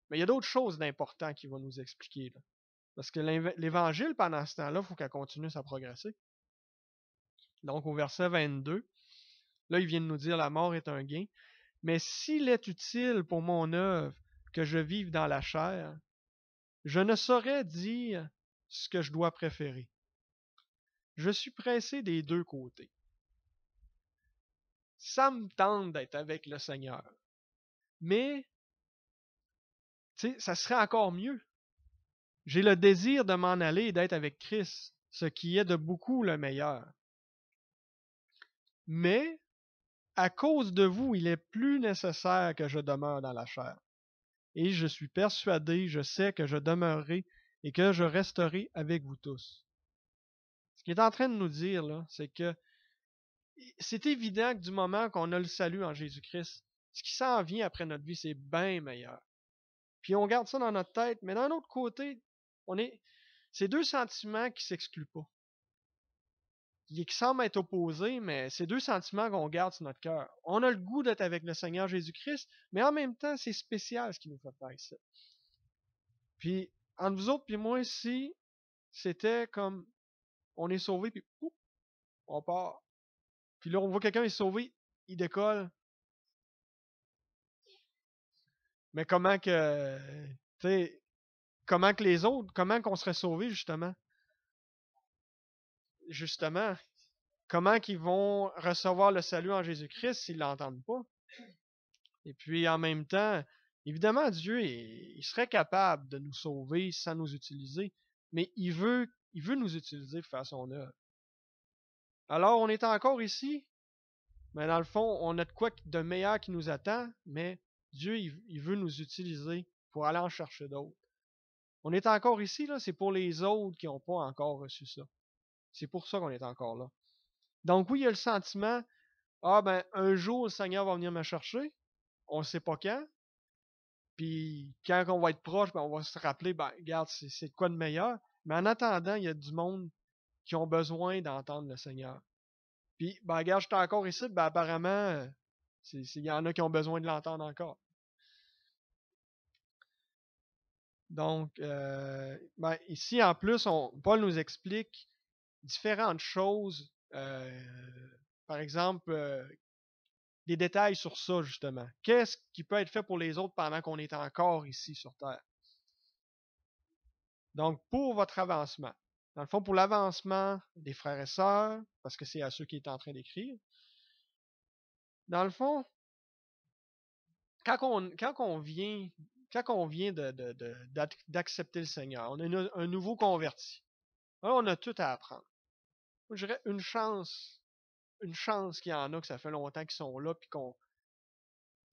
Speaker 1: mais il y a d'autres choses d'important qu'il va nous expliquer. Là. Parce que l'Évangile, pendant ce temps-là, il faut qu'elle continue à progresser. Donc, au verset 22, là, il vient de nous dire la mort est un gain. Mais s'il est utile pour mon œuvre que je vive dans la chair, je ne saurais dire ce que je dois préférer. Je suis pressé des deux côtés. Ça me tente d'être avec le Seigneur. Mais, tu sais, ça serait encore mieux. J'ai le désir de m'en aller et d'être avec Christ, ce qui est de beaucoup le meilleur. Mais, à cause de vous, il est plus nécessaire que je demeure dans la chair. Et je suis persuadé, je sais que je demeurerai et que je resterai avec vous tous. Ce qu'il est en train de nous dire, là, c'est que c'est évident que du moment qu'on a le salut en Jésus-Christ, ce qui s'en vient après notre vie, c'est bien meilleur. Puis on garde ça dans notre tête, mais d'un autre côté, c'est deux sentiments qui s'excluent pas, qui semblent être opposés, mais c'est deux sentiments qu'on garde sur notre cœur. On a le goût d'être avec le Seigneur Jésus-Christ, mais en même temps, c'est spécial ce qui nous fait faire ici. Puis, entre vous autres puis moi ici, c'était comme, on est sauvé, puis pouf, on part. Puis là, on voit quelqu'un est sauvé, il décolle. Mais comment que, tu sais, comment que les autres, comment qu'on serait sauvés, justement? Justement, comment qu'ils vont recevoir le salut en Jésus-Christ s'ils l'entendent pas? Et puis, en même temps, évidemment, Dieu, il serait capable de nous sauver sans nous utiliser, mais il veut nous utiliser pour faire son œuvre. Alors, on est encore ici, mais dans le fond, on a de quoi de meilleur qui nous attend, mais Dieu, il veut nous utiliser pour aller en chercher d'autres. On est encore ici, là, c'est pour les autres qui n'ont pas encore reçu ça. C'est pour ça qu'on est encore là. Donc oui, il y a le sentiment, ah ben, un jour, le Seigneur va venir me chercher, on ne sait pas quand, puis quand on va être proche, ben, on va se rappeler, ben, regarde, c'est de quoi de meilleur. Mais en attendant, il y a du monde qui ont besoin d'entendre le Seigneur. Puis, ben, regarde, je suis encore ici, ben, apparemment, il y en a qui ont besoin de l'entendre encore. Donc, ben, ici, en plus, Paul nous explique différentes choses. Par exemple, des détails sur ça, justement. Qu'est-ce qui peut être fait pour les autres pendant qu'on est encore ici sur Terre? Donc, pour votre avancement. Dans le fond, pour l'avancement des frères et sœurs, parce que c'est à ceux qui est en train d'écrire. Dans le fond, quand on vient d'accepter le Seigneur, on a un nouveau converti. Alors, on a tout à apprendre. Moi, je dirais une chance qu'il y en a, que ça fait longtemps qu'ils sont là, puis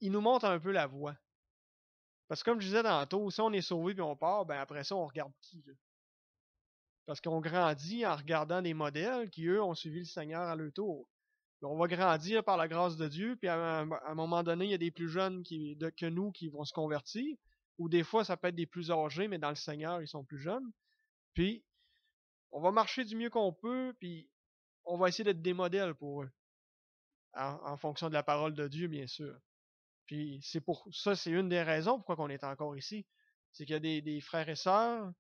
Speaker 1: ils nous montrent un peu la voie. Parce que comme je disais tantôt, si on est sauvé puis on part, ben après ça, on regarde qui, là? Parce qu'on grandit en regardant des modèles qui, eux, ont suivi le Seigneur à leur tour. Puis on va grandir par la grâce de Dieu, puis à un moment donné, il y a des plus jeunes que nous qui vont se convertir, ou des fois, ça peut être des plus âgés, mais dans le Seigneur, ils sont plus jeunes. Puis, on va marcher du mieux qu'on peut, puis on va essayer d'être des modèles pour eux, en fonction de la parole de Dieu, bien sûr. Puis c'est pour ça, c'est une des raisons pourquoi on est encore ici. C'est qu'il y a des frères et sœurs,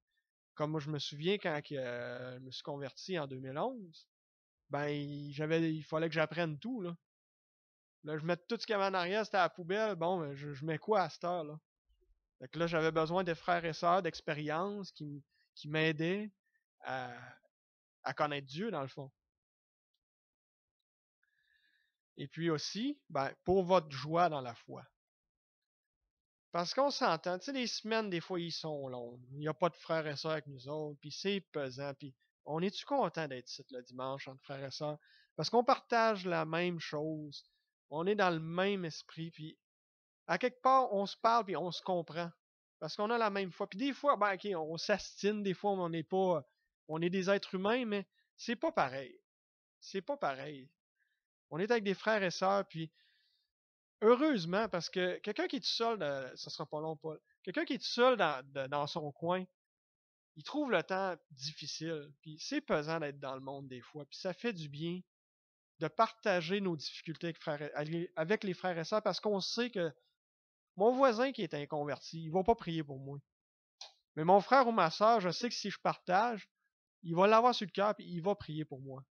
Speaker 1: comme moi je me souviens quand je me suis converti en 2011, ben il fallait que j'apprenne tout, là. Là, je mets tout ce qu'il y avait en arrière, c'était à la poubelle. Bon, ben, je mets quoi à cette heure-là? Fait que là, j'avais besoin de frères et sœurs d'expérience qui m'aidaient à, à connaître Dieu, dans le fond. Et puis aussi, ben, pour votre joie dans la foi. Parce qu'on s'entend, tu sais, les semaines, des fois, ils sont longues. Il n'y a pas de frères et sœurs avec nous autres, puis c'est pesant, puis on est-tu content d'être ici le dimanche entre frères et sœurs? Parce qu'on partage la même chose, on est dans le même esprit, puis à quelque part, on se parle, puis on se comprend. Parce qu'on a la même foi. Puis des fois, ben, ok, on s'astine, des fois, on n'est pas, on est des êtres humains, mais c'est pas pareil. C'est pas pareil. On est avec des frères et sœurs, puis heureusement, parce que quelqu'un qui est tout seul, ça sera pas long, Paul. Quelqu'un qui est tout seul dans son coin, il trouve le temps difficile. Puis c'est pesant d'être dans le monde des fois. Puis ça fait du bien de partager nos difficultés avec les frères et sœurs parce qu'on sait que mon voisin qui est inconverti, il va pas prier pour moi. Mais mon frère ou ma sœur, je sais que si je partage, il va l'avoir sur le cœur puis il va prier pour moi.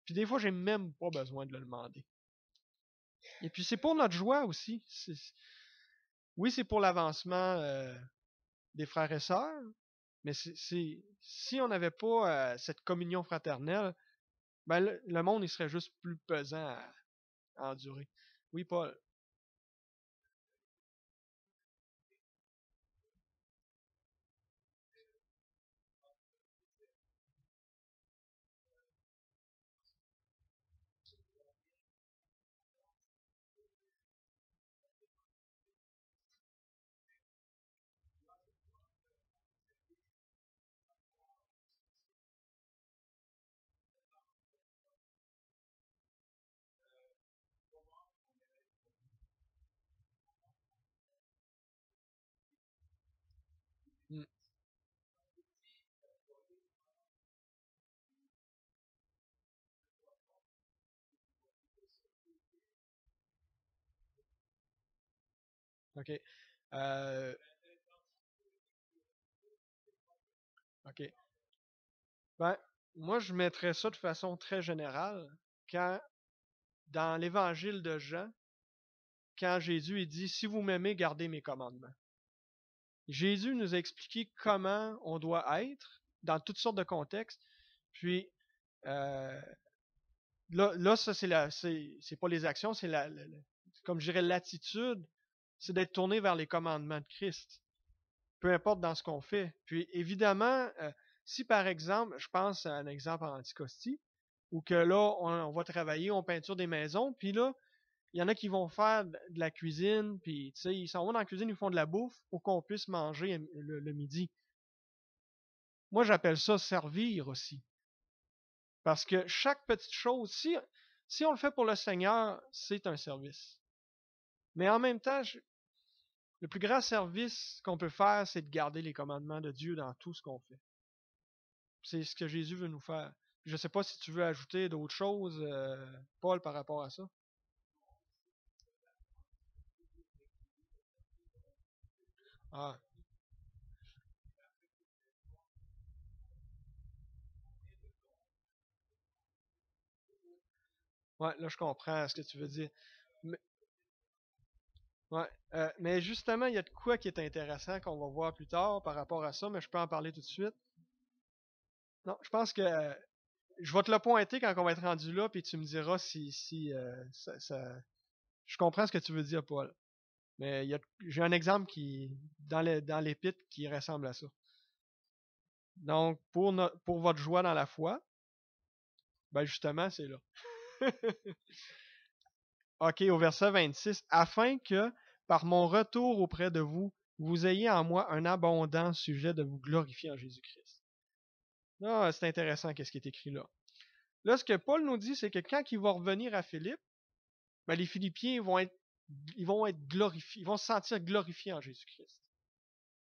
Speaker 1: Puis des fois, j'ai même pas besoin de le demander. Et puis c'est pour notre joie aussi. Oui, c'est pour l'avancement des frères et sœurs, mais si on n'avait pas cette communion fraternelle, ben le monde il serait juste plus pesant à endurer. Oui, Paul. Mm. OK. Euh, OK. Ben, moi, je mettrais ça de façon très générale. Quand, dans l'évangile de Jean, quand Jésus il dit, si vous m'aimez, gardez mes commandements. Jésus nous a expliqué comment on doit être dans toutes sortes de contextes. Puis, euh, là, ça, c'est pas les actions, c'est comme je dirais, l'attitude, c'est d'être tourné vers les commandements de Christ. Peu importe dans ce qu'on fait. Puis, évidemment, si par exemple, je pense à un exemple en Anticosti, où que là, on va travailler, on peinture des maisons, puis là, il y en a qui vont faire de la cuisine, puis tu sais, ils s'en vont dans la cuisine, ils font de la bouffe pour qu'on puisse manger le midi. Moi, j'appelle ça servir aussi. Parce que chaque petite chose, si on le fait pour le Seigneur, c'est un service. Mais en même temps, le plus grand service qu'on peut faire, c'est de garder les commandements de Dieu dans tout ce qu'on fait. C'est ce que Jésus veut nous faire. Je ne sais pas si tu veux ajouter d'autres choses, Paul, par rapport à ça. Ah, ouais, là, je comprends ce que tu veux dire. Mais, ouais, mais justement, il y a de quoi qui est intéressant qu'on va voir plus tard par rapport à ça, mais je peux en parler tout de suite. Non, je pense que je vais te le pointer quand on va être rendu là, puis tu me diras si je comprends ce que tu veux dire, Paul. Mais j'ai un exemple qui dans l'épître qui ressemble à ça. Donc, pour votre joie dans la foi, ben justement, c'est là. OK, au verset 26, afin que, par mon retour auprès de vous, vous ayez en moi un abondant sujet de vous glorifier en Jésus-Christ. Là, c'est intéressant qu'est-ce qui est écrit là. Là, ce que Paul nous dit, c'est que quand il va revenir à Philippe, ben, les Philippiens vont être glorifiés, ils vont se sentir glorifiés en Jésus-Christ.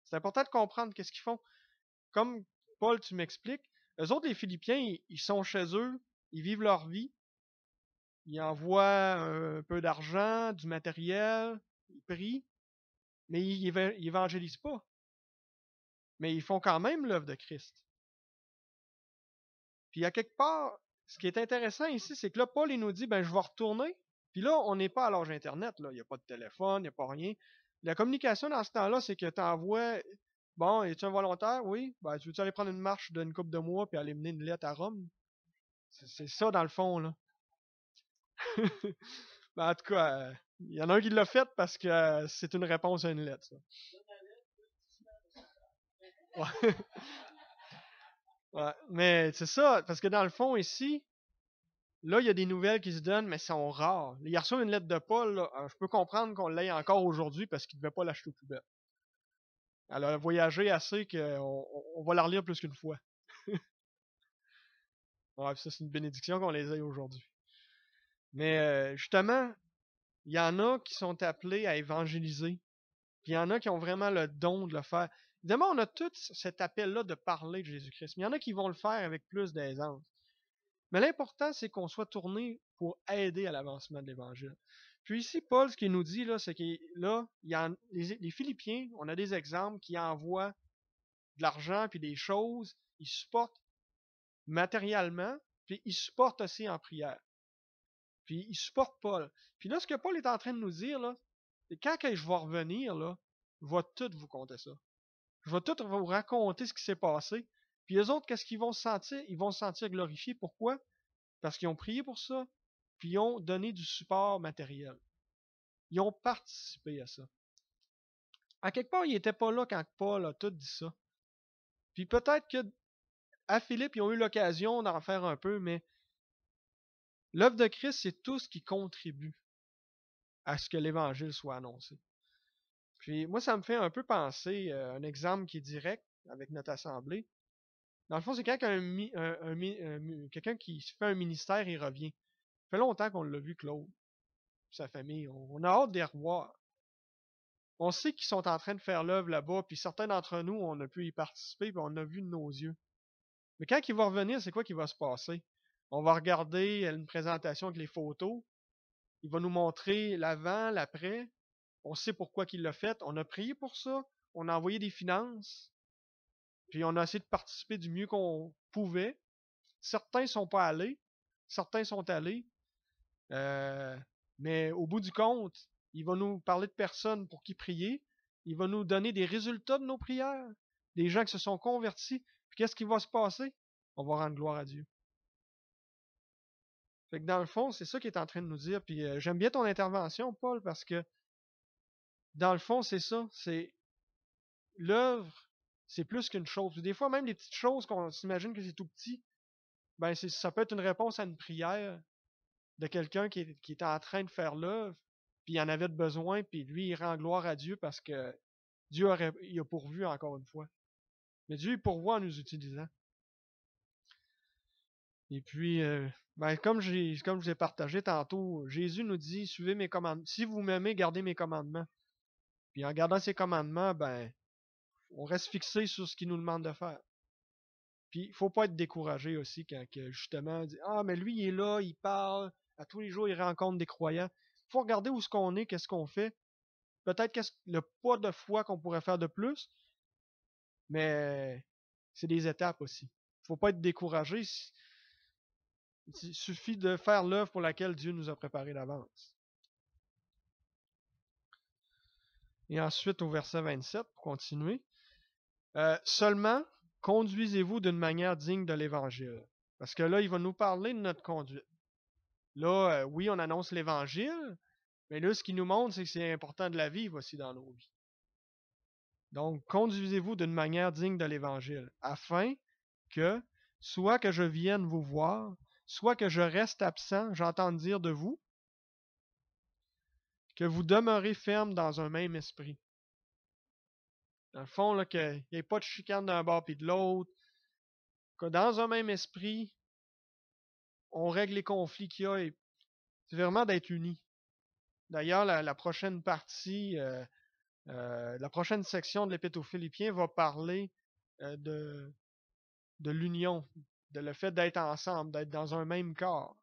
Speaker 1: C'est important de comprendre qu'est-ce qu'ils font. Comme Paul, tu m'expliques, eux autres, les Philippiens, ils sont chez eux, ils vivent leur vie, ils envoient un peu d'argent, du matériel, ils prient, mais ils évangélisent pas. Mais ils font quand même l'œuvre de Christ. Puis à quelque part, ce qui est intéressant ici, c'est que là, Paul, il nous dit, ben, je vais retourner. Puis là, on n'est pas à l'âge Internet, là. Il n'y a pas de téléphone, il n'y a pas rien. La communication dans ce temps-là, c'est que tu envoies, bon, es-tu un volontaire? Oui. Ben, tu veux-tu aller prendre une marche d'une couple de mois puis aller mener une lettre à Rome? C'est ça, dans le fond, là. Ben, en tout cas, il y en a un qui l'a fait parce que c'est une réponse à une lettre, ça. Ouais. Ouais. Mais c'est ça, parce que dans le fond, ici, là, il y a des nouvelles qui se donnent, mais elles sont rares. Il reçoit une lettre de Paul, là, je peux comprendre qu'on l'ait encore aujourd'hui parce qu'il ne devait pas l'acheter au poubelle. Elle a voyagé assez qu'on va la relire plus qu'une fois. Ouais, ça, c'est une bénédiction qu'on les ait aujourd'hui. Mais justement, il y en a qui sont appelés à évangéliser. Puis il y en a qui ont vraiment le don de le faire. Évidemment, on a tous cet appel-là de parler de Jésus-Christ. Mais il y en a qui vont le faire avec plus d'aisance. Mais l'important, c'est qu'on soit tourné pour aider à l'avancement de l'Évangile. Puis ici, Paul, ce qu'il nous dit, là, c'est que là, les Philippiens, on a des exemples qui envoient de l'argent puis des choses, ils supportent matériellement, puis ils supportent aussi en prière. Puis ils supportent Paul. Puis là, ce que Paul est en train de nous dire, là, c'est quand que je vais revenir, là, je vais tout vous conter ça. Je vais tout vous raconter ce qui s'est passé. Puis les autres, qu'est-ce qu'ils vont se sentir? Ils vont se sentir glorifiés. Pourquoi? Parce qu'ils ont prié pour ça, puis ils ont donné du support matériel. Ils ont participé à ça. À quelque part, ils n'étaient pas là quand Paul a tout dit ça. Puis peut-être que à Philippe, ils ont eu l'occasion d'en faire un peu, mais l'œuvre de Christ, c'est tout ce qui contribue à ce que l'Évangile soit annoncé. Puis moi, ça me fait un peu penser un exemple qui est direct avec notre assemblée. Dans le fond, c'est quand quelqu'un qui fait un ministère, il revient. Ça fait longtemps qu'on l'a vu, Claude, sa famille. On a hâte de les revoir. On sait qu'ils sont en train de faire l'œuvre là-bas, puis certains d'entre nous, on a pu y participer, puis on a vu de nos yeux. Mais quand il va revenir, c'est quoi qui va se passer? On va regarder une présentation avec les photos. Il va nous montrer l'avant, l'après. On sait pourquoi il l'a fait. On a prié pour ça. On a envoyé des finances. Puis on a essayé de participer du mieux qu'on pouvait. Certains ne sont pas allés. Certains sont allés. Mais au bout du compte, il va nous parler de personnes pour qui prier. Il va nous donner des résultats de nos prières. Des gens qui se sont convertis. Puis qu'est-ce qui va se passer? On va rendre gloire à Dieu. Fait que dans le fond, c'est ça qu'il est en train de nous dire. Puis j'aime bien ton intervention, Paul, parce que dans le fond, c'est ça. C'est l'œuvre, c'est plus qu'une chose. Des fois, même les petites choses qu'on s'imagine que c'est tout petit, ben ça peut être une réponse à une prière de quelqu'un qui est en train de faire l'œuvre, puis il en avait besoin, puis lui, il rend gloire à Dieu parce que Dieu il a pourvu encore une fois. Mais Dieu, il pourvoit en nous utilisant. Et puis, comme je vous ai partagé tantôt, Jésus nous dit, suivez mes commandements. Si vous m'aimez, gardez mes commandements. Puis en gardant ses commandements, ben, on reste fixé sur ce qu'il nous demande de faire. Puis il faut pas être découragé aussi quand justement, on dit, ah, mais lui, il est là, il parle, à tous les jours, il rencontre des croyants. Il faut regarder où ce qu'on est, qu'est-ce qu'on fait. Peut-être le pas de foi qu'on pourrait faire de plus, mais c'est des étapes aussi. Il faut pas être découragé. Il suffit de faire l'œuvre pour laquelle Dieu nous a préparé d'avance. Et ensuite, au verset 27, pour continuer, seulement conduisez-vous d'une manière digne de l'Évangile. Parce que là, il va nous parler de notre conduite. Là, oui, on annonce l'Évangile, mais là, ce qu'il nous montre, c'est que c'est important de la vivre aussi dans nos vies. Donc, conduisez-vous d'une manière digne de l'Évangile, afin que, soit que je vienne vous voir, soit que je reste absent, j'entends dire de vous, que vous demeurez ferme dans un même esprit. Dans le fond, là, qu'il n'y ait pas de chicane d'un bord et de l'autre, que dans un même esprit, on règle les conflits qu'il y a, et c'est vraiment d'être unis. D'ailleurs, la prochaine partie, la prochaine section de l'Épître aux Philippiens va parler de l'union, de le fait d'être ensemble, d'être dans un même corps.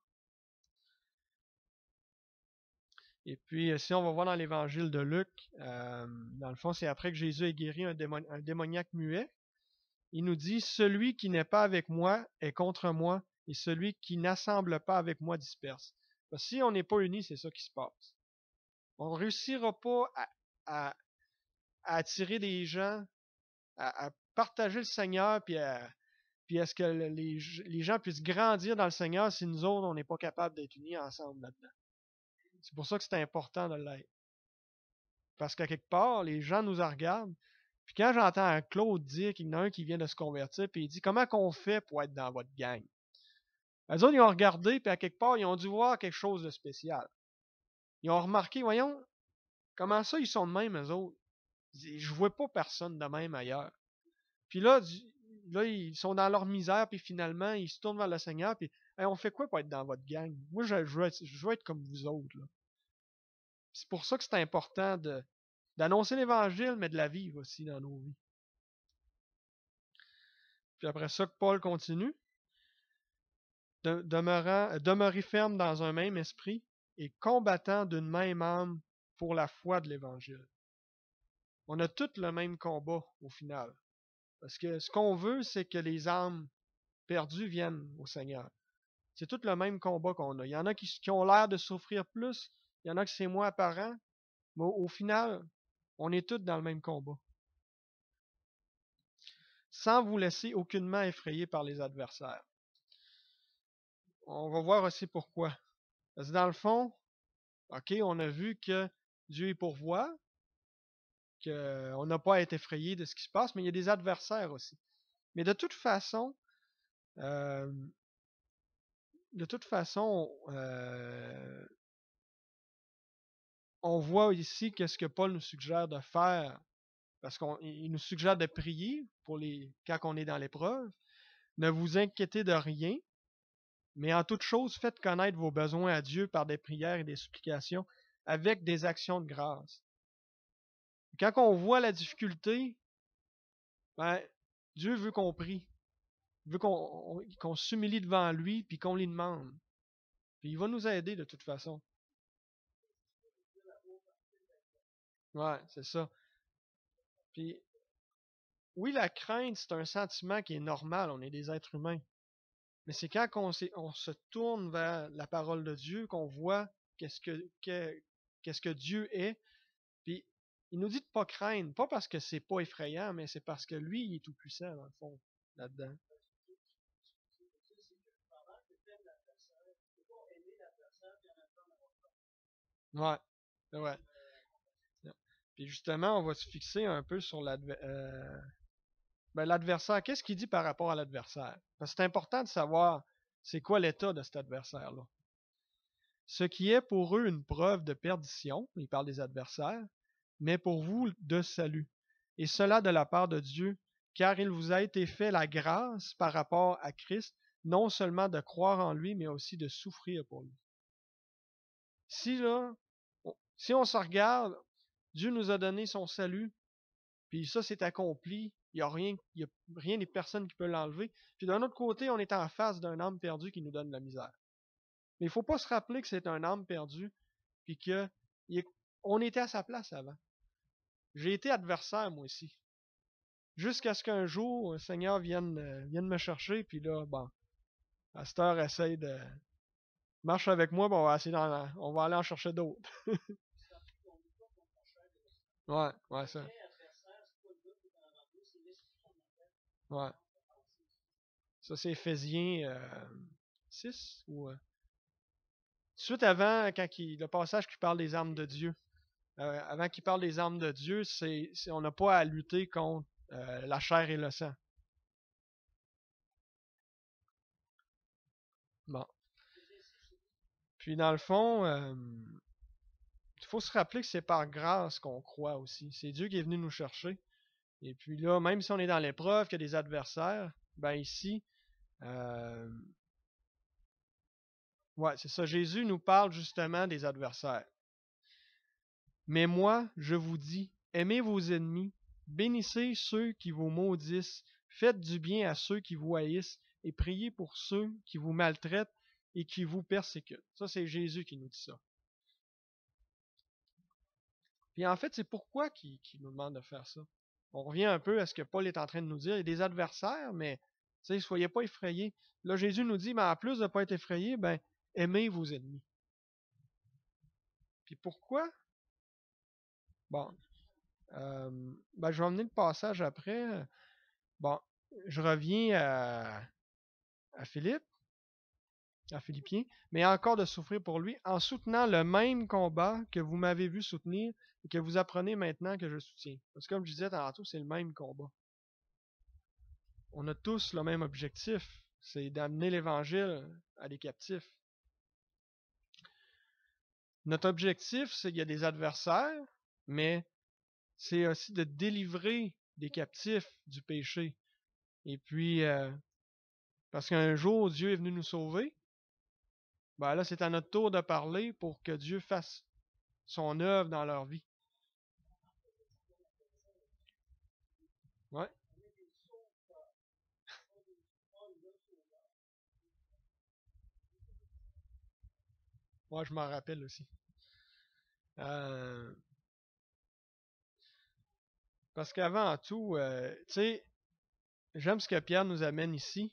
Speaker 1: Et puis, si on va voir dans l'évangile de Luc, dans le fond, c'est après que Jésus ait guéri un démoniaque muet. Il nous dit, celui qui n'est pas avec moi est contre moi, et celui qui n'assemble pas avec moi disperse. Parce que si on n'est pas unis, c'est ça qui se passe. On ne réussira pas à attirer des gens, à partager le Seigneur, puis à ce que les gens puissent grandir dans le Seigneur si nous autres, on n'est pas capable d'être unis ensemble là-dedans. C'est pour ça que c'est important de l'être. Parce qu'à quelque part, les gens nous en regardent. Puis quand j'entends Claude dire qu'il y en a un qui vient de se convertir, puis il dit, comment qu'on fait pour être dans votre gang? Les autres, ils ont regardé, puis à quelque part, ils ont dû voir quelque chose de spécial. Ils ont remarqué, voyons, comment ça, ils sont de même, eux autres? Je ne vois pas personne de même ailleurs. Puis là, ils sont dans leur misère, puis finalement, ils se tournent vers le Seigneur, puis hey, on fait quoi pour être dans votre gang? Moi, je veux être comme vous autres. Là. C'est pour ça que c'est important d'annoncer l'Évangile, mais de la vivre aussi dans nos vies. Puis après ça, Paul continue. Demeurez ferme dans un même esprit et combattant d'une même âme pour la foi de l'Évangile. On a tous le même combat au final. Parce que ce qu'on veut, c'est que les âmes perdues viennent au Seigneur. C'est tout le même combat qu'on a. Il y en a qui ont l'air de souffrir plus, il y en a qui c'est moins apparent, mais au final, on est tous dans le même combat. Sans vous laisser aucunement effrayer par les adversaires. On va voir aussi pourquoi. Parce que dans le fond, OK, on a vu que Dieu est pourvoit, qu'on n'a pas à être effrayé de ce qui se passe, mais il y a des adversaires aussi. Mais de toute façon, euh, on voit ici qu'est-ce que Paul nous suggère de faire, parce qu'il nous suggère de prier quand on est dans l'épreuve. Ne vous inquiétez de rien, mais en toute chose, faites connaître vos besoins à Dieu par des prières et des supplications avec des actions de grâce. Quand on voit la difficulté, ben, Dieu veut qu'on prie. Il veut qu'on s'humilie devant lui puis qu'on lui demande. Puis il va nous aider de toute façon. Ouais, c'est ça. Puis, oui, la crainte, c'est un sentiment qui est normal. On est des êtres humains. Mais c'est quand on se tourne vers la parole de Dieu qu'on voit qu'est-ce que Dieu est. Puis, il nous dit de pas craindre. Pas parce que c'est pas effrayant, mais c'est parce que lui, il est tout puissant, dans le fond, là-dedans. Ouais, c'est vrai. Puis justement, on va se fixer un peu sur l'adversaire. Qu'est-ce qu'il dit par rapport à l'adversaire? Parce que c'est important de savoir c'est quoi l'état de cet adversaire-là. Ce qui est pour eux une preuve de perdition, il parle des adversaires, mais pour vous de salut. Et cela de la part de Dieu, car il vous a été fait la grâce par rapport à Christ, non seulement de croire en lui, mais aussi de souffrir pour lui. Si là, si on se regarde, Dieu nous a donné son salut, puis ça c'est accompli, il n'y a rien ni personne qui peut l'enlever. Puis d'un autre côté, on est en face d'un âme perdu qui nous donne la misère. Mais il ne faut pas se rappeler que c'est un âme perdu, puis que on était à sa place avant. J'ai été adversaire moi aussi. Jusqu'à ce qu'un jour, le Seigneur vienne me chercher, puis là, bon, à cette heure, essaye de. Marche avec moi, bon, on va aller en chercher d'autres. Ouais, ouais, ça. Ouais. Ça, c'est Éphésiens 6 ou. Suite avant, le passage qui parle des armes de Dieu. Avant qu'il parle des armes de Dieu, on n'a pas à lutter contre la chair et le sang. Bon. Puis dans le fond, il faut se rappeler que c'est par grâce qu'on croit aussi. C'est Dieu qui est venu nous chercher. Et puis là, même si on est dans l'épreuve, qu'il y a des adversaires, ben ici, euh, ouais, c'est ça. Jésus nous parle justement des adversaires. Mais moi, je vous dis, aimez vos ennemis, bénissez ceux qui vous maudissent, faites du bien à ceux qui vous haïssent, et priez pour ceux qui vous maltraitent et qui vous persécutent. Ça, c'est Jésus qui nous dit ça. Puis en fait, c'est pourquoi qu'il nous demande de faire ça. On revient un peu à ce que Paul est en train de nous dire. Il y a des adversaires, mais soyez pas effrayés. Là, Jésus nous dit, mais en plus de ne pas être effrayés, ben, aimez vos ennemis. Puis pourquoi? Bon, ben, je vais emmener le passage après. Bon, je reviens à Philippe, à Philippiens, mais encore de souffrir pour lui, en soutenant le même combat que vous m'avez vu soutenir et que vous apprenez maintenant que je soutiens. Parce que comme je disais tantôt, c'est le même combat. On a tous le même objectif, c'est d'amener l'Évangile à des captifs. Notre objectif, c'est qu'il y a des adversaires, mais c'est aussi de délivrer des captifs du péché. Et puis, parce qu'un jour, Dieu est venu nous sauver, ben là, c'est à notre tour de parler pour que Dieu fasse son œuvre dans leur vie. Ouais. Moi, je m'en rappelle aussi. Euh, parce qu'avant tout, tu sais, j'aime ce que Pierre nous amène ici.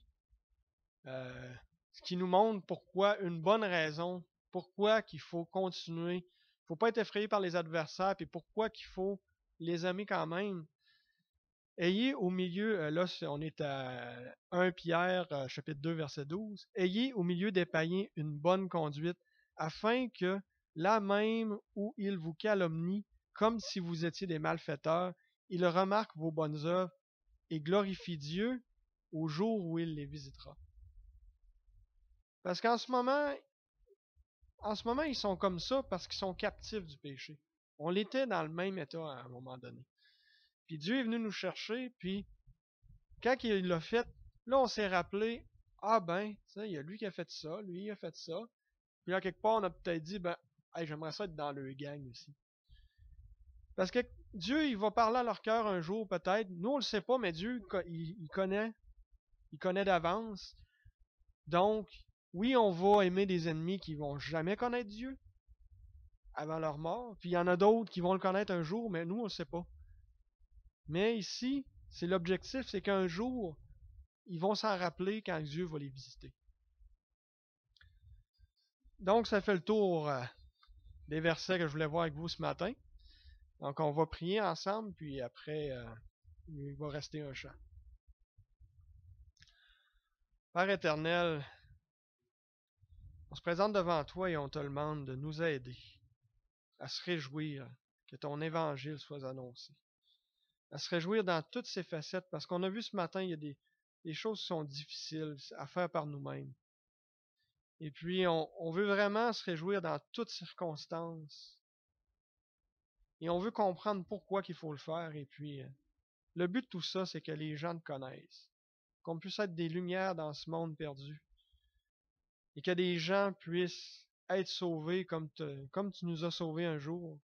Speaker 1: Ce qui nous montre pourquoi, une bonne raison, pourquoi qu'il faut continuer. Il ne faut pas être effrayé par les adversaires, puis pourquoi qu'il faut les aimer quand même. Ayez au milieu, là on est à 1 Pierre chapitre 2 verset 12, ayez au milieu des païens une bonne conduite, afin que, là même où ils vous calomnient, comme si vous étiez des malfaiteurs, ils remarquent vos bonnes œuvres et glorifient Dieu au jour où il les visitera. Parce en ce moment, ils sont comme ça parce qu'ils sont captifs du péché. On l'était dans le même état à un moment donné. Puis Dieu est venu nous chercher, puis quand il l'a fait, là, on s'est rappelé, ah ben, il y a lui qui a fait ça, lui il a fait ça. Puis là, quelque part, on a peut-être dit, ben, hey, j'aimerais ça être dans le gang aussi. Parce que Dieu, il va parler à leur cœur un jour, peut-être. Nous, on le sait pas, mais Dieu, il connaît. Il connaît d'avance. Donc, oui, on va aimer des ennemis qui vont jamais connaître Dieu avant leur mort. Puis il y en a d'autres qui vont le connaître un jour, mais nous, on le sait pas. Mais ici, c'est l'objectif, c'est qu'un jour, ils vont s'en rappeler quand Dieu va les visiter. Donc, ça fait le tour des versets que je voulais voir avec vous ce matin. Donc, on va prier ensemble, puis après, il va rester un chant. Père éternel, on se présente devant toi et on te demande de nous aider à se réjouir que ton évangile soit annoncé, à se réjouir dans toutes ses facettes, parce qu'on a vu ce matin, il y a des choses qui sont difficiles à faire par nous-mêmes. Et puis, on veut vraiment se réjouir dans toutes circonstances. Et on veut comprendre pourquoi qu'il faut le faire. Et puis, le but de tout ça, c'est que les gens te connaissent, qu'on puisse être des lumières dans ce monde perdu, et que des gens puissent être sauvés comme tu nous as sauvés un jour.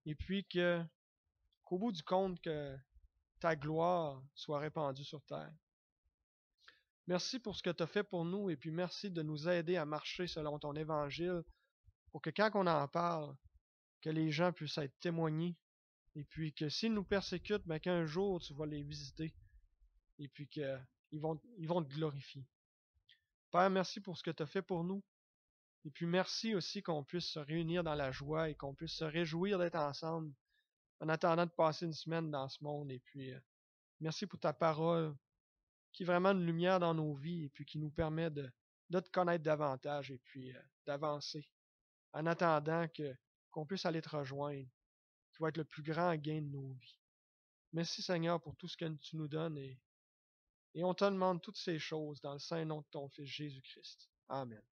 Speaker 1: Et puis qu'au bout du compte, que ta gloire soit répandue sur terre. Merci pour ce que tu as fait pour nous et puis merci de nous aider à marcher selon ton évangile pour que quand on en parle, que les gens puissent être témoignés et puis que s'ils nous persécutent, ben qu'un jour tu vas les visiter et puis qu'ils vont te glorifier. Père, merci pour ce que tu as fait pour nous et puis merci aussi qu'on puisse se réunir dans la joie et qu'on puisse se réjouir d'être ensemble en attendant de passer une semaine dans ce monde et puis merci pour ta parole qui est vraiment une lumière dans nos vies et puis qui nous permet de te connaître davantage et puis d'avancer en attendant qu'on puisse aller te rejoindre, qui va être le plus grand gain de nos vies. Merci Seigneur pour tout ce que tu nous donnes et on te demande toutes ces choses dans le saint nom de ton Fils Jésus-Christ. Amen.